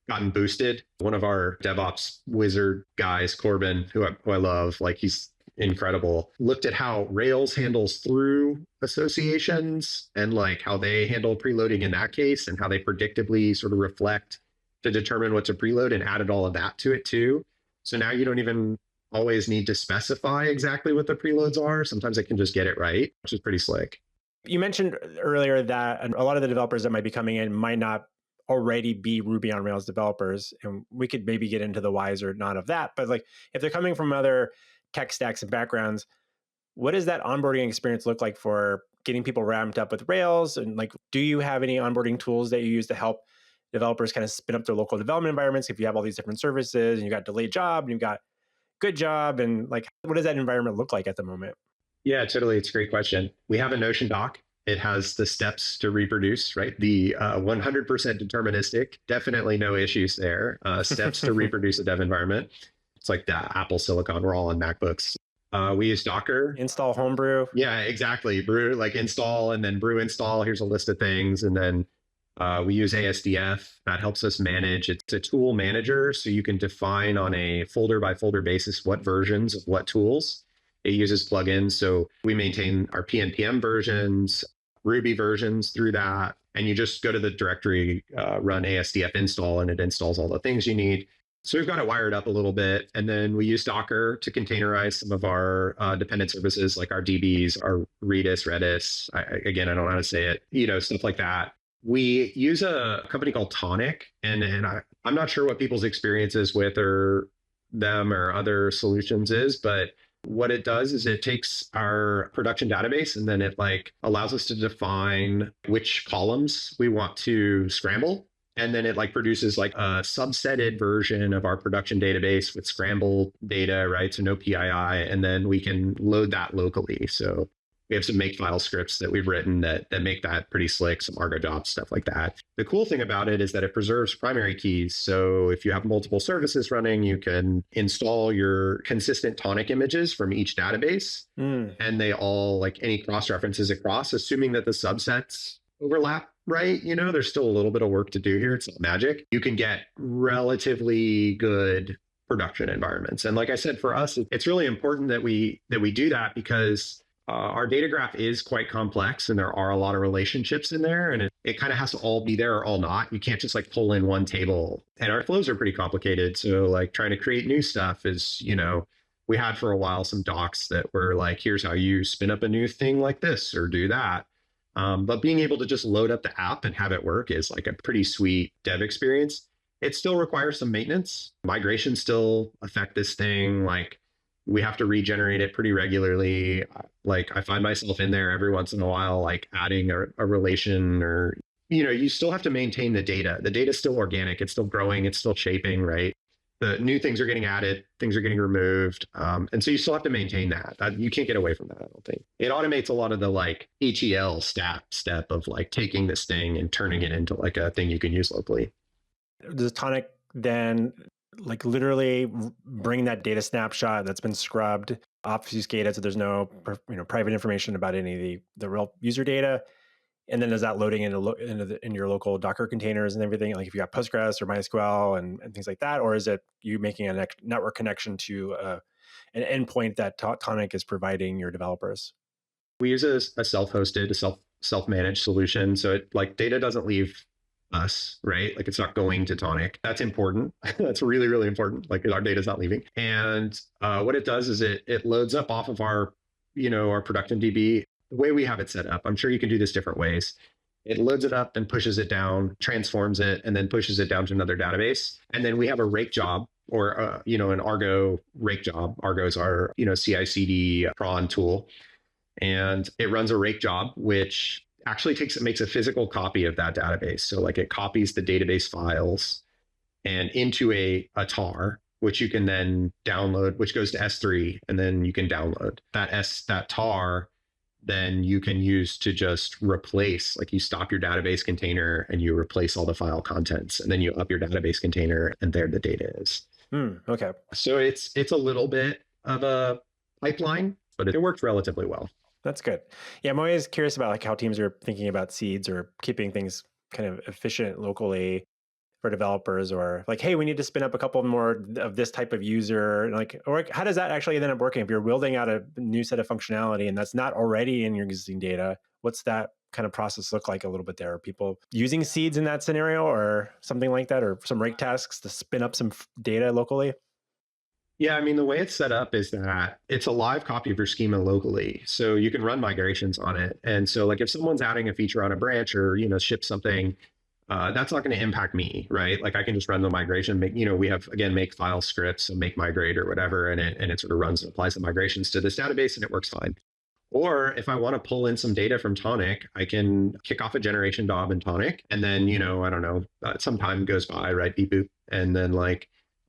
gotten boosted. One of our DevOps wizard guys, Corbin, who I love, he's incredible, looked at how Rails handles through associations and how they handle preloading in that case and how they predictably sort of reflect to determine what to preload, and added all of that to it too. So now you don't even always need to specify exactly what the preloads are. Sometimes I can just get it right, which is pretty slick. You mentioned earlier that a lot of the developers that might be coming in might not already be Ruby on Rails developers. And we could maybe get into the whys or not of that. But if they're coming from other tech stacks and backgrounds, what does that onboarding experience look like for getting people ramped up with Rails? And do you have any onboarding tools that you use to help developers kind of spin up their local development environments? If you have all these different services and you got delayed job and you've got good job, and what does that environment look like at the moment? Yeah, totally. It's a great question. We have a Notion doc. It has the steps to reproduce, right? The 100% deterministic, definitely no issues there. Steps to reproduce a dev environment. It's like the Apple Silicon. We're all on MacBooks. We use Docker. Install Homebrew. Yeah, exactly. Brew, install and then brew install. Here's a list of things. And then we use ASDF. That helps us manage. It's a tool manager. So you can define on a folder by folder basis what versions of what tools. It uses plugins. So we maintain our PNPM versions, Ruby versions through that. And you just go to the directory, run ASDF install, and it installs all the things you need. So we've got it wired up a little bit. And then we use Docker to containerize some of our dependent services, like our DBs, our Redis. Again, I don't know how to say it, stuff like that. We use a company called Tonic, and I'm not sure what people's experiences with them or other solutions is, but what it does is it takes our production database and then it allows us to define which columns we want to scramble. And then it produces a subsetted version of our production database with scrambled data, right? So no PII. And then we can load that locally. So we have some makefile scripts that we've written that make that pretty slick, some Argo jobs, stuff like that. The cool thing about it is that it preserves primary keys. So if you have multiple services running, you can install your consistent Tonic images from each database. And they all, any cross-references across, assuming that the subsets overlap, right? There's still a little bit of work to do here. It's not magic. You can get relatively good production environments. And like I said, for us, it's really important that we do that because our data graph is quite complex and there are a lot of relationships in there, and it kind of has to all be there or all not. You can't just pull in one table, and our flows are pretty complicated. So trying to create new stuff is, we had for a while some docs that were here's how you spin up a new thing like this or do that. But being able to just load up the app and have it work is a pretty sweet dev experience. It still requires some maintenance. Migrations still affect this thing. We have to regenerate it pretty regularly. I find myself in there every once in a while, adding a relation, or, you still have to maintain the data. The data's still organic. It's still growing. It's still shaping, right? The new things are getting added, things are getting removed. And so you still have to maintain that. You can't get away from that, I don't think. It automates a lot of the ETL step of taking this thing and turning it into a thing you can use locally. Does Tonic then literally bring that data snapshot that's been scrubbed, obfuscated, so there's no private information about any of the real user data? And then is that loading in your local Docker containers and everything? If you got Postgres or MySQL and things like that, or is it you making a network connection to an endpoint that Tonic is providing your developers? We use a self-hosted, a self-managed solution. So it data doesn't leave us, right? It's not going to Tonic. That's important. That's really, really important. Our data is not leaving. And what it does is it loads up off of our production DB. The way we have it set up, I'm sure you can do this different ways. It loads it up and pushes it down, transforms it, and then pushes it down to another database. And then we have a rake job, or, an Argo rake job. Argo's our, CI/CD cron tool. And it runs a rake job, which actually makes a physical copy of that database. So like it copies the database files and into a tar, which you can then download, which goes to S3, and then you can download that tar. Then you can use to just replace, like you stop your database container and you replace all the file contents, and then you up your database container, and there the data is. Okay. So it's a little bit of a pipeline, but it worked relatively well. That's good. Yeah, I'm always curious about like how teams are thinking about seeds or keeping things kind of efficient locally for developers, or like, hey, we need to spin up a couple more of this type of user. Like, or how does that actually end up working? If you're building out a new set of functionality and that's not already in your existing data, what's that kind of process look like a little bit there? Are people using seeds in that scenario or something like that, or some rake tasks to spin up some data locally? Yeah, I mean, the way it's set up is that it's a live copy of your schema locally. So you can run migrations on it. And so like if someone's adding a feature on a branch or, ship something, that's not going to impact me, right? Like I can just run the migration, we have, again, make file scripts, so make migrate or whatever, and it sort of runs and applies the migrations to this database and it works fine. Or if I want to pull in some data from Tonic, I can kick off a generation job in Tonic. And then, I don't know, some time goes by, right? Beep boop. And then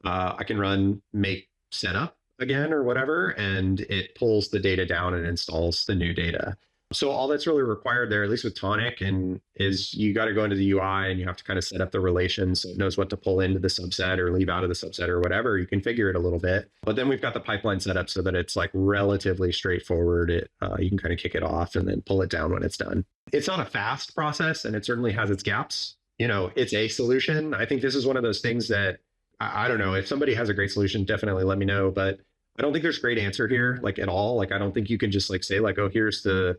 I can run make setup again or whatever, and it pulls the data down and installs the new data. So all that's really required there, at least with Tonic, and is you got to go into the UI and you have to kind of set up the relations so it knows what to pull into the subset or leave out of the subset or whatever. You configure it a little bit, but then we've got the pipeline set up so that it's like relatively straightforward. You can kind of kick it off and then pull it down when it's done. It's not a fast process, and it certainly has its gaps. It's a solution. I think this is one of those things that I don't know. If somebody has a great solution, definitely let me know. But I don't think there's a great answer here, like at all. Like I don't think you can just like say like, oh, here's the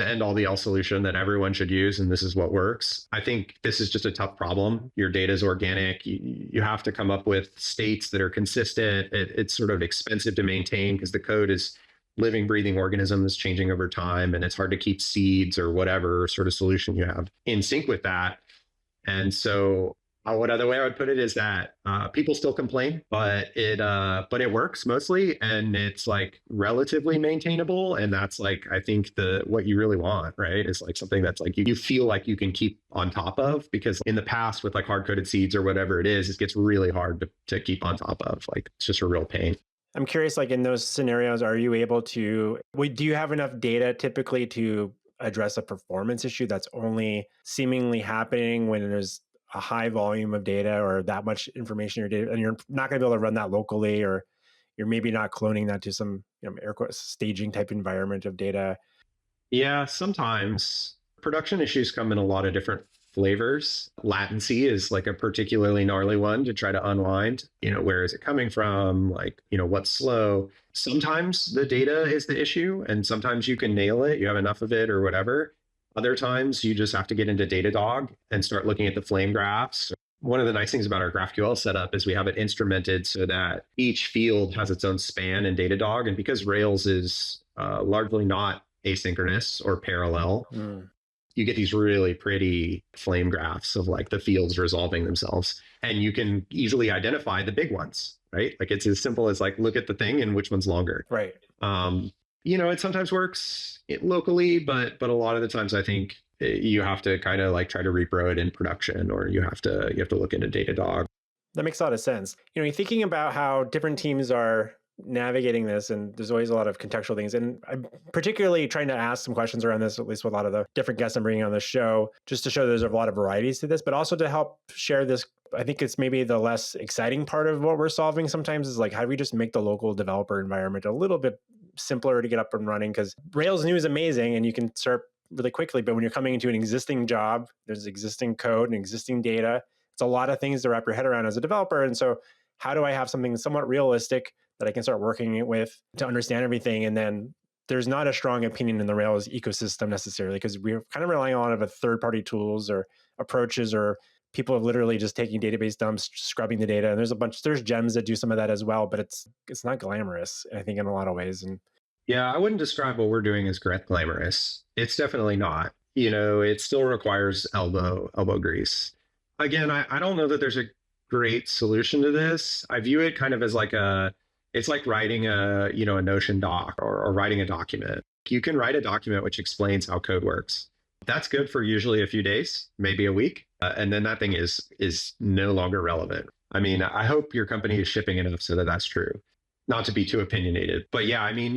end all be all solution that everyone should use, and this is what works. I think this is just a tough problem. Your data is organic. You have to come up with states that are consistent. It's sort of expensive to maintain because the code is living, breathing organism that's changing over time, and it's hard to keep seeds or whatever sort of solution you have in sync with that. And so what other way I would put it is that people still complain, but it works mostly, and it's like relatively maintainable. And that's like, I think what you really want, right, is like something that's like you feel like you can keep on top of, because in the past with like hard-coded seeds or whatever it is, it gets really hard to keep on top of. Like it's just a real pain. I'm curious, like in those scenarios, are you able to, do you have enough data typically to address a performance issue that's only seemingly happening when there's a high volume of data or that much information in your data, and you're not going to be able to run that locally, or you're maybe not cloning that to some air quotes staging type environment of data? Yeah, sometimes production issues come in a lot of different flavors. Latency is like a particularly gnarly one to try to unwind. Where is it coming from? Like, what's slow? Sometimes the data is the issue, and sometimes you can nail it. You have enough of it or whatever. Other times you just have to get into Datadog and start looking at the flame graphs. One of the nice things about our GraphQL setup is we have it instrumented so that each field has its own span in Datadog. And because Rails is largely not asynchronous or parallel, you get these really pretty flame graphs of like the fields resolving themselves. And you can easily identify the big ones, right? Like it's as simple as like, look at the thing and which one's longer. Right. It sometimes works locally, but a lot of the times I think you have to kind of like try to repro it in production, or you have to look into Datadog. That makes a lot of sense. You're thinking about how different teams are navigating this, and there's always a lot of contextual things. And I'm particularly trying to ask some questions around this, at least with a lot of the different guests I'm bringing on the show, just to show there's a lot of varieties to this, but also to help share this. I think it's maybe the less exciting part of what we're solving sometimes is like, how do we just make the local developer environment a little bit simpler to get up and running? Because Rails new is amazing and you can start really quickly, but when you're coming into an existing job, there's existing code and existing data. It's a lot of things to wrap your head around as a developer. And so how do I have something somewhat realistic that I can start working with to understand everything? And then there's not a strong opinion in the Rails ecosystem necessarily, because we're kind of relying on a lot of third-party tools or approaches, or people have literally just taking database dumps, scrubbing the data. And there's gems that do some of that as well, but it's not glamorous, I think, in a lot of ways. And yeah, I wouldn't describe what we're doing as glamorous. It's definitely not. It still requires elbow grease. Again, I don't know that there's a great solution to this. I view it kind of as like it's like writing a Notion doc or writing a document. You can write a document which explains how code works. That's good for usually a few days, maybe a week. And then that thing is no longer relevant. I mean, I hope your company is shipping enough so that that's true. Not to be too opinionated, but yeah, I mean,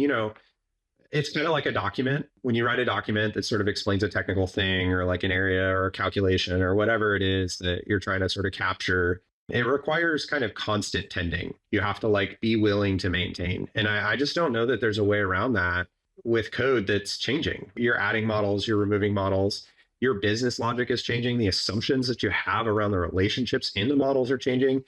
it's kind of like a document. When you write a document that sort of explains a technical thing or like an area or a calculation or whatever it is that you're trying to sort of capture, it requires kind of constant tending. You have to like be willing to maintain. And I just don't know that there's a way around that with code that's changing. You're adding models, you're removing models. Your business logic is changing. The assumptions that you have around the relationships in the models are changing.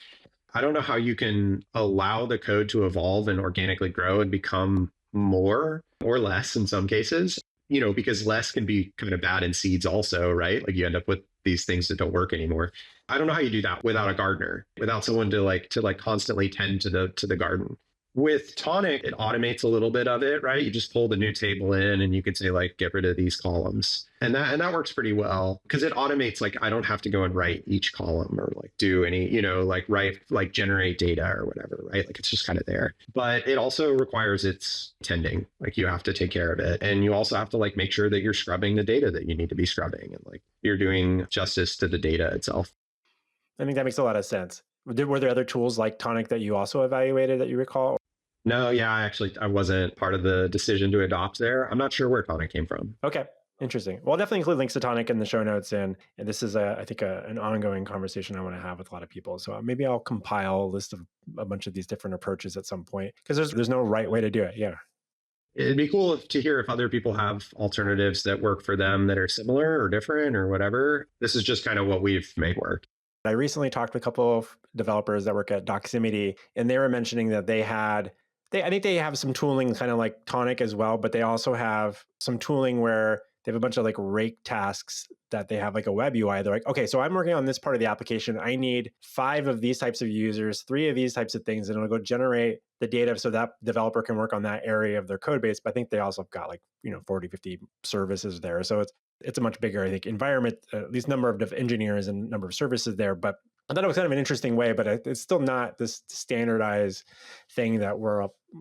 I don't know how you can allow the code to evolve and organically grow and become more or less in some cases, because less can be kind of bad in seeds also, right? Like you end up with these things that don't work anymore. I don't know how you do that without a gardener, without someone to constantly tend to the garden. With Tonic, it automates a little bit of it, right? You just pull the new table in and you could say like, get rid of these columns. And that works pretty well because it automates, like, I don't have to go and write each column or like do any, write, generate data or whatever, right? Like it's just kind of there. But it also requires its tending. Like you have to take care of it. And you also have to like make sure that you're scrubbing the data that you need to be scrubbing and like you're doing justice to the data itself. I think that makes a lot of sense. Were there other tools like Tonic that you also evaluated that you recall? No, yeah, I wasn't part of the decision to adopt there. I'm not sure where Tonic came from. Okay, interesting. Well, I'll definitely include links to Tonic in the show notes. And this is, I think, an ongoing conversation I want to have with a lot of people. So maybe I'll compile a list of a bunch of these different approaches at some point because there's no right way to do it. Yeah. It'd be cool to hear if other people have alternatives that work for them that are similar or different or whatever. This is just kind of what we've made work. I recently talked to a couple of developers that work at Doximity, and they were mentioning that I think they have some tooling kind of like Tonic as well, but they also have some tooling where they have a bunch of like rake tasks that they have like a web UI. They're like, okay, so I'm working on this part of the application. I need 5 of these types of users, 3 of these types of things, and it'll go generate the data so that developer can work on that area of their code base. But I think they also have got like, 40, 50 services there. So it's a much bigger, I think, environment, at least number of engineers and number of services there. But I thought it was kind of an interesting way, but it's still not this standardized thing that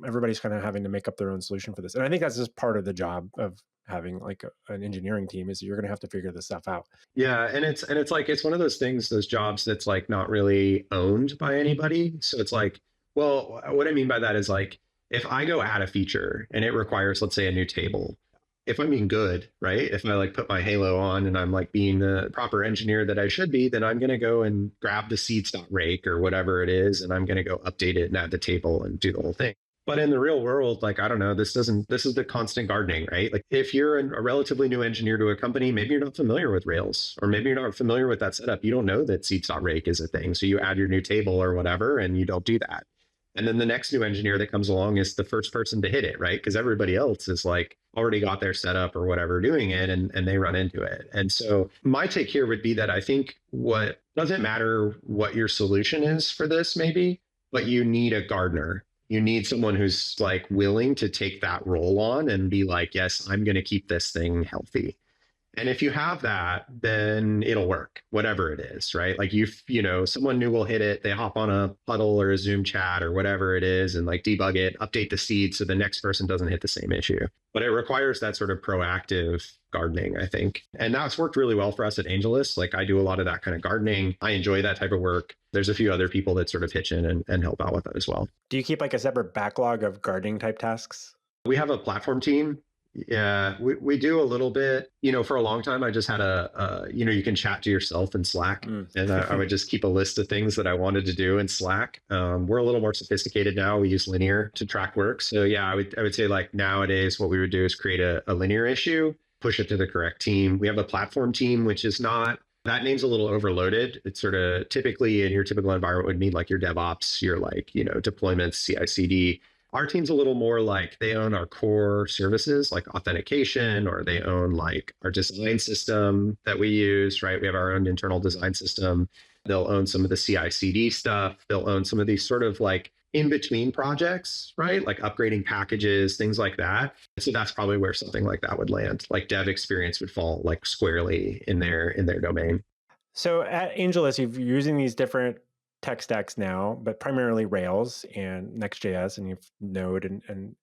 everybody's kind of having to make up their own solution for this. And I think that's just part of the job of having like an engineering team is you're going to have to figure this stuff out. Yeah. And it's like, it's one of those things, those jobs that's like not really owned by anybody. So it's like, well, what I mean by that is like, if I go add a feature and it requires, let's say, a new table, if I'm being good, right? If I like put my halo on and I'm like being the proper engineer that I should be, then I'm going to go and grab the seeds.rake or whatever it is. And I'm going to go update it and add the table and do the whole thing. But in the real world, like, I don't know, this is the constant gardening, right? Like if you're a relatively new engineer to a company, maybe you're not familiar with Rails, or maybe you're not familiar with that setup. You don't know that seeds.rake is a thing. So you add your new table or whatever, and you don't do that. And then the next new engineer that comes along is the first person to hit it, right? Because everybody else is like already got their setup or whatever doing it, and they run into it. And so my take here would be that I think what doesn't matter what your solution is for this maybe, but you need a gardener. You need someone who's like willing to take that role on and be like, yes, I'm going to keep this thing healthy. And if you have that, then it'll work, whatever it is, right? Like someone new will hit it, they hop on a huddle or a Zoom chat or whatever it is and like debug it, update the seed so the next person doesn't hit the same issue. But it requires that sort of proactive gardening, I think. And that's worked really well for us at AngelList. Like I do a lot of that kind of gardening. I enjoy that type of work. There's a few other people that sort of pitch in and help out with that as well. Do you keep like a separate backlog of gardening type tasks? We have a platform team. Yeah, we do a little bit. For a long time, I just had you can chat to yourself in Slack. And I would just keep a list of things that I wanted to do in Slack. We're a little more sophisticated now. We use Linear to track work. So yeah, I would say like nowadays, what we would do is create a Linear issue, push it to the correct team. We have a platform team, which is not, that name's a little overloaded. It's sort of typically in your typical environment would mean like your DevOps, your like, deployments, CI/CD. Our team's a little more like they own our core services like authentication, or they own like our design system that we use, right? We have our own internal design system. They'll own some of the CI/CD stuff. They'll own some of these sort of like in between projects, right? Like upgrading packages, things like that. So that's probably where something like that would land. Like dev experience would fall like squarely in their domain. So at AngelList, you're using these different tech stacks now, but primarily Rails and Next.js, and you've Node and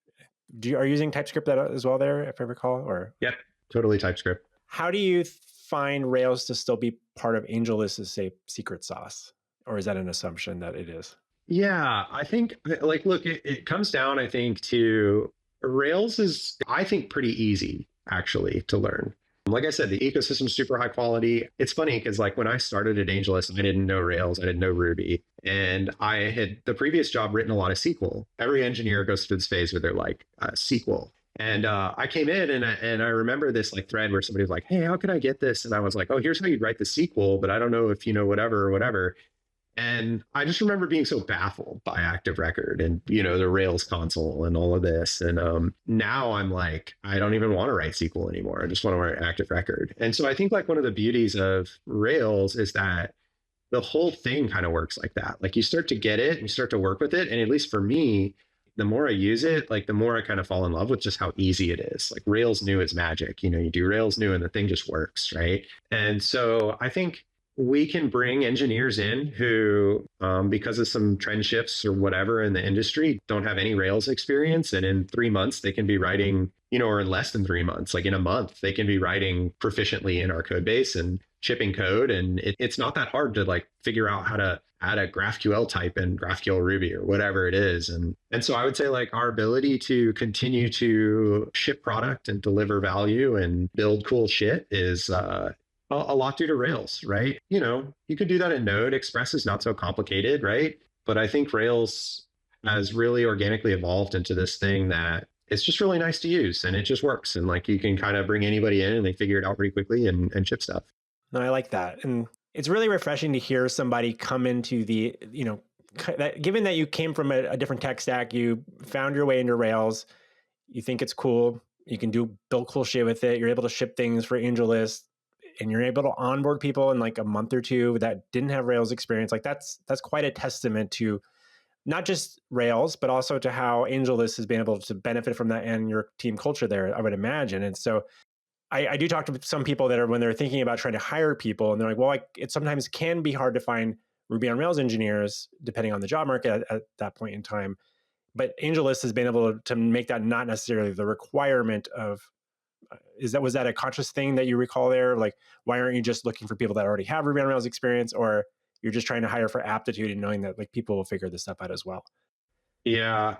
are you using TypeScript as well there, if I recall? Or Yep, totally TypeScript. how do you find Rails to still be part of AngelList's, say, secret sauce? Or is that an assumption that it is? Yeah, I think like, look, it comes down, I think, to Rails is, I think, pretty easy actually to learn. Like I said, the ecosystem's super high quality. It's funny because like when I started at AngelList, I didn't know Rails, I didn't know Ruby. And I had the previous job written a lot of SQL. Every engineer goes through this phase where they're like, SQL. And I came in and I remember this like thread where somebody was like, hey, how can I get this? And I was like, oh, here's how you write the SQL, but I don't know if you know whatever or whatever. And I just remember being so baffled by Active Record and, the Rails console and all of this. And now I'm like, I don't even want to write SQL anymore. I just want to write Active Record. And so I think like one of the beauties of Rails is that the whole thing kind of works like that. Like you start to get it and you start to work with it. And at least for me, the more I use it, like the more I kind of fall in love with just how easy it is. Like Rails new is magic. You do Rails new and the thing just works, right? And so I think we can bring engineers in who, because of some trend shifts or whatever in the industry, don't have any Rails experience. And in 3 months, they can be writing, or in less than 3 months, like in a month, they can be writing proficiently in our code base and shipping code. And it's not that hard to like figure out how to add a GraphQL type in GraphQL Ruby or whatever it is. And so I would say like our ability to continue to ship product and deliver value and build cool shit is, a lot due to Rails, right? You could do that in Node. Express is not so complicated, right? But I think Rails has really organically evolved into this thing that it's just really nice to use and it just works. And like you can kind of bring anybody in and they figure it out pretty quickly and ship stuff. No, I like that. And it's really refreshing to hear somebody come into the, given that you came from a different tech stack, you found your way into Rails, you think it's cool, you can build cool shit with it, you're able to ship things for AngelList, and you're able to onboard people in like a month or two that didn't have Rails experience. Like that's quite a testament to not just Rails, but also to how AngelList has been able to benefit from that and your team culture there, I would imagine. And so I do talk to some people that are, when they're thinking about trying to hire people, and they're like, well, it sometimes can be hard to find Ruby on Rails engineers, depending on the job market at that point in time. But AngelList has been able to make that not necessarily the requirement of, was that a conscious thing that you recall there? Like, why aren't you just looking for people that already have Ruby on Rails experience, or you're just trying to hire for aptitude and knowing that like people will figure this stuff out as well? Yeah.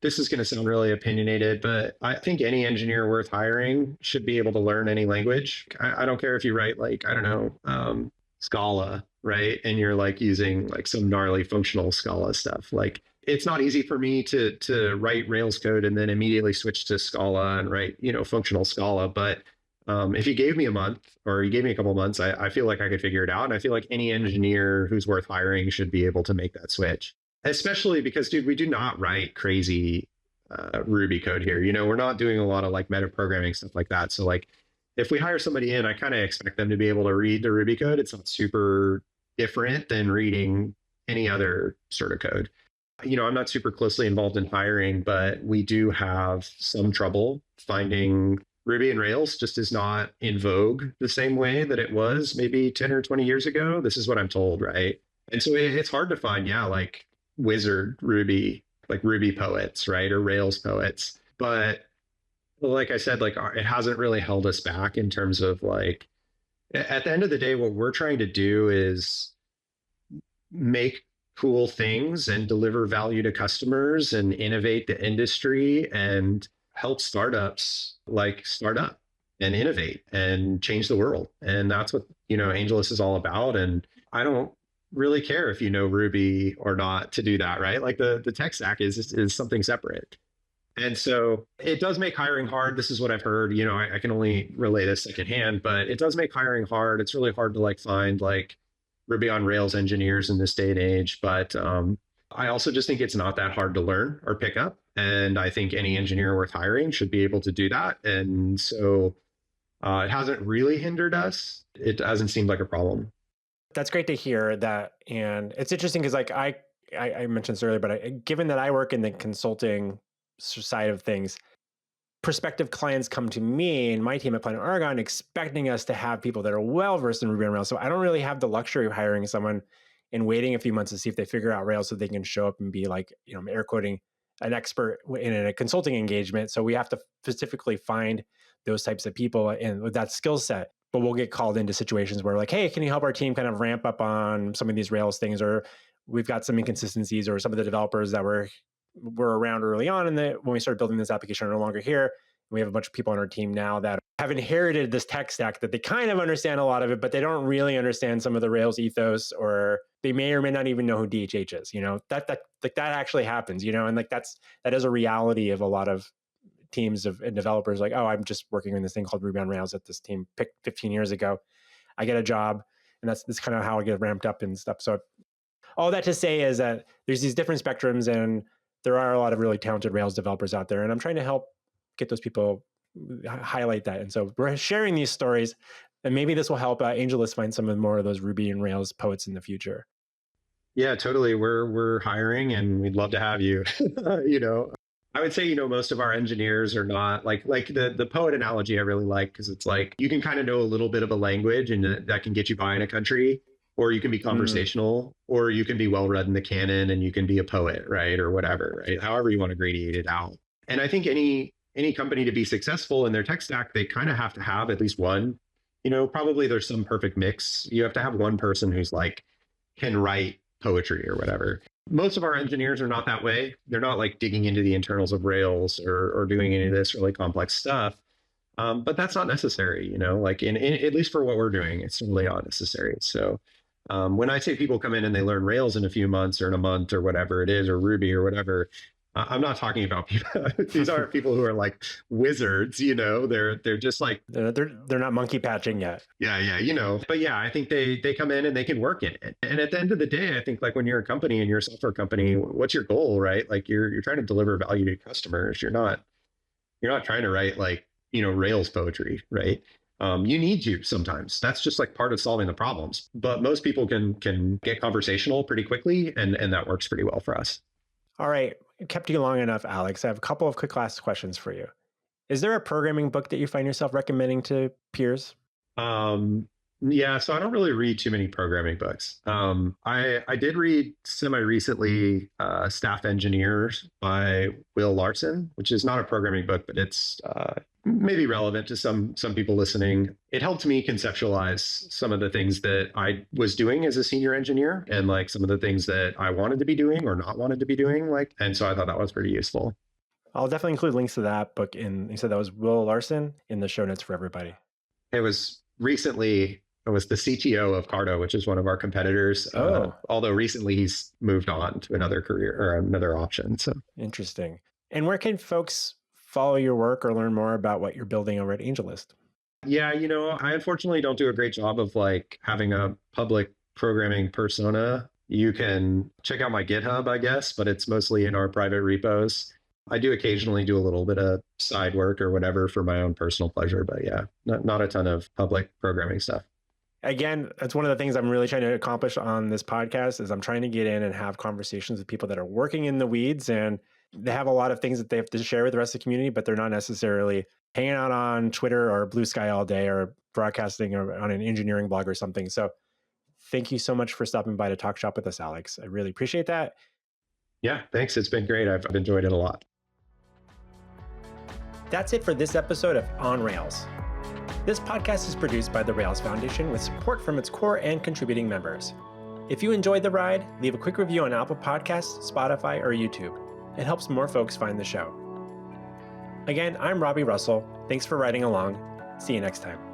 This is going to sound really opinionated, but I think any engineer worth hiring should be able to learn any language. I don't care if you write like, I don't know, Scala, right? And you're like using like some gnarly functional Scala stuff. Like it's not easy for me to write Rails code and then immediately switch to Scala and write, functional Scala. But if you gave me a month or you gave me a couple of months, I feel like I could figure it out. And I feel like any engineer who's worth hiring should be able to make that switch. Especially because, dude, we do not write crazy Ruby code here. We're not doing a lot of like meta programming stuff like that. So like if we hire somebody in, I kind of expect them to be able to read the Ruby code. It's not super different than reading any other sort of code. I'm not super closely involved in hiring, but we do have some trouble finding Ruby and Rails just is not in vogue the same way that it was maybe 10 or 20 years ago. This is what I'm told, right? And so it's hard to find, like wizard Ruby, like Ruby poets, right? Or Rails poets. But like I said, like it hasn't really held us back in terms of like, at the end of the day, what we're trying to do is make cool things and deliver value to customers and innovate the industry and help startups like start up and innovate and change the world. And that's what, AngelList is all about. And I don't really care if you know Ruby or not to do that, right? Like the tech stack is something separate. And so it does make hiring hard. This is what I've heard. I can only relay this secondhand, but it does make hiring hard. It's really hard to like find like Ruby on Rails engineers in this day and age. But I also just think it's not that hard to learn or pick up. And I think any engineer worth hiring should be able to do that. And so it hasn't really hindered us. It hasn't seemed like a problem. That's great to hear that. And it's interesting because like I mentioned this earlier, but given that I work in the consulting side of things, prospective clients come to me and my team at Planet Argon expecting us to have people that are well-versed in Ruby on Rails. So I don't really have the luxury of hiring someone and waiting a few months to see if they figure out Rails so they can show up and be like, air quoting, an expert in a consulting engagement. So we have to specifically find those types of people and with that skill set. But we'll get called into situations where like, hey, can you help our team kind of ramp up on some of these Rails things? Or we've got some inconsistencies, or some of the developers that were around early on when we started building this application are no longer here. We have a bunch of people on our team now that have inherited this tech stack that they kind of understand a lot of it, but they don't really understand some of the Rails ethos, or they may or may not even know who DHH is. That actually happens, and like that is a reality of a lot of teams and developers. Like, oh, I'm just working on this thing called Ruby on Rails that this team picked 15 years ago. I get a job, and that's kind of how I get ramped up and stuff. So all that to say is that there's these different spectrums, and there are a lot of really talented Rails developers out there, and I'm trying to help get those people, highlight that. And so we're sharing these stories, and maybe this will help AngelList find some more of those Ruby and Rails poets in the future. Yeah, totally. We're hiring, and we'd love to have you. I would say, most of our engineers are not like the poet analogy I really like, because it's like you can kind of know a little bit of a language, and that can get you by in a country, or you can be conversational, or you can be well read in the canon and you can be a poet, right? Or whatever, right? However you want to gradiate it out. And I think any company to be successful in their tech stack, they kind of have to have at least one, probably there's some perfect mix. You have to have one person who's like, can write poetry or whatever. Most of our engineers are not that way. They're not like digging into the internals of Rails or doing any of this really complex stuff. But that's not necessary, like at least for what we're doing, it's really not necessary. So when I say people come in and they learn Rails in a few months or in a month or whatever it is, or Ruby or whatever, I'm not talking about people. These aren't people who are like wizards, they're just like, they're not monkey patching yet. Yeah. But yeah, I think they come in and they can work in it. And at the end of the day, I think like when you're a company and you're a software company, what's your goal, right? Like you're trying to deliver value to customers. You're not trying to write like, Rails poetry, right? You need to sometimes. That's just like part of solving the problems. But most people can get conversational pretty quickly, and that works pretty well for us. All right. I kept you long enough, Alex. I have a couple of quick last questions for you. Is there a programming book that you find yourself recommending to peers? Yeah, so I don't really read too many programming books. I did read semi-recently Staff Engineers by Will Larson, which is not a programming book, but it's maybe relevant to some people listening. It helped me conceptualize some of the things that I was doing as a senior engineer, and like some of the things that I wanted to be doing or not wanted to be doing. And so I thought that was pretty useful. I'll definitely include links to that book you said that was Will Larson, in the show notes for everybody. It was the CTO of Cardo, which is one of our competitors. Although recently he's moved on to another career or another option. So interesting. And where can folks follow your work or learn more about what you're building over at AngelList? Yeah, I unfortunately don't do a great job of like having a public programming persona. You can check out my GitHub, I guess, but it's mostly in our private repos. I do occasionally do a little bit of side work or whatever for my own personal pleasure, but yeah, not a ton of public programming stuff. Again, that's one of the things I'm really trying to accomplish on this podcast is I'm trying to get in and have conversations with people that are working in the weeds, and they have a lot of things that they have to share with the rest of the community, but they're not necessarily hanging out on Twitter or Blue Sky all day or broadcasting on an engineering blog or something. So thank you so much for stopping by to talk shop with us, Alex. I really appreciate that. Yeah, thanks. It's been great. I've enjoyed it a lot. That's it for this episode of On Rails. This podcast is produced by the Rails Foundation with support from its core and contributing members. If you enjoyed the ride, leave a quick review on Apple Podcasts, Spotify, or YouTube. It helps more folks find the show. Again, I'm Robby Russell. Thanks for riding along. See you next time.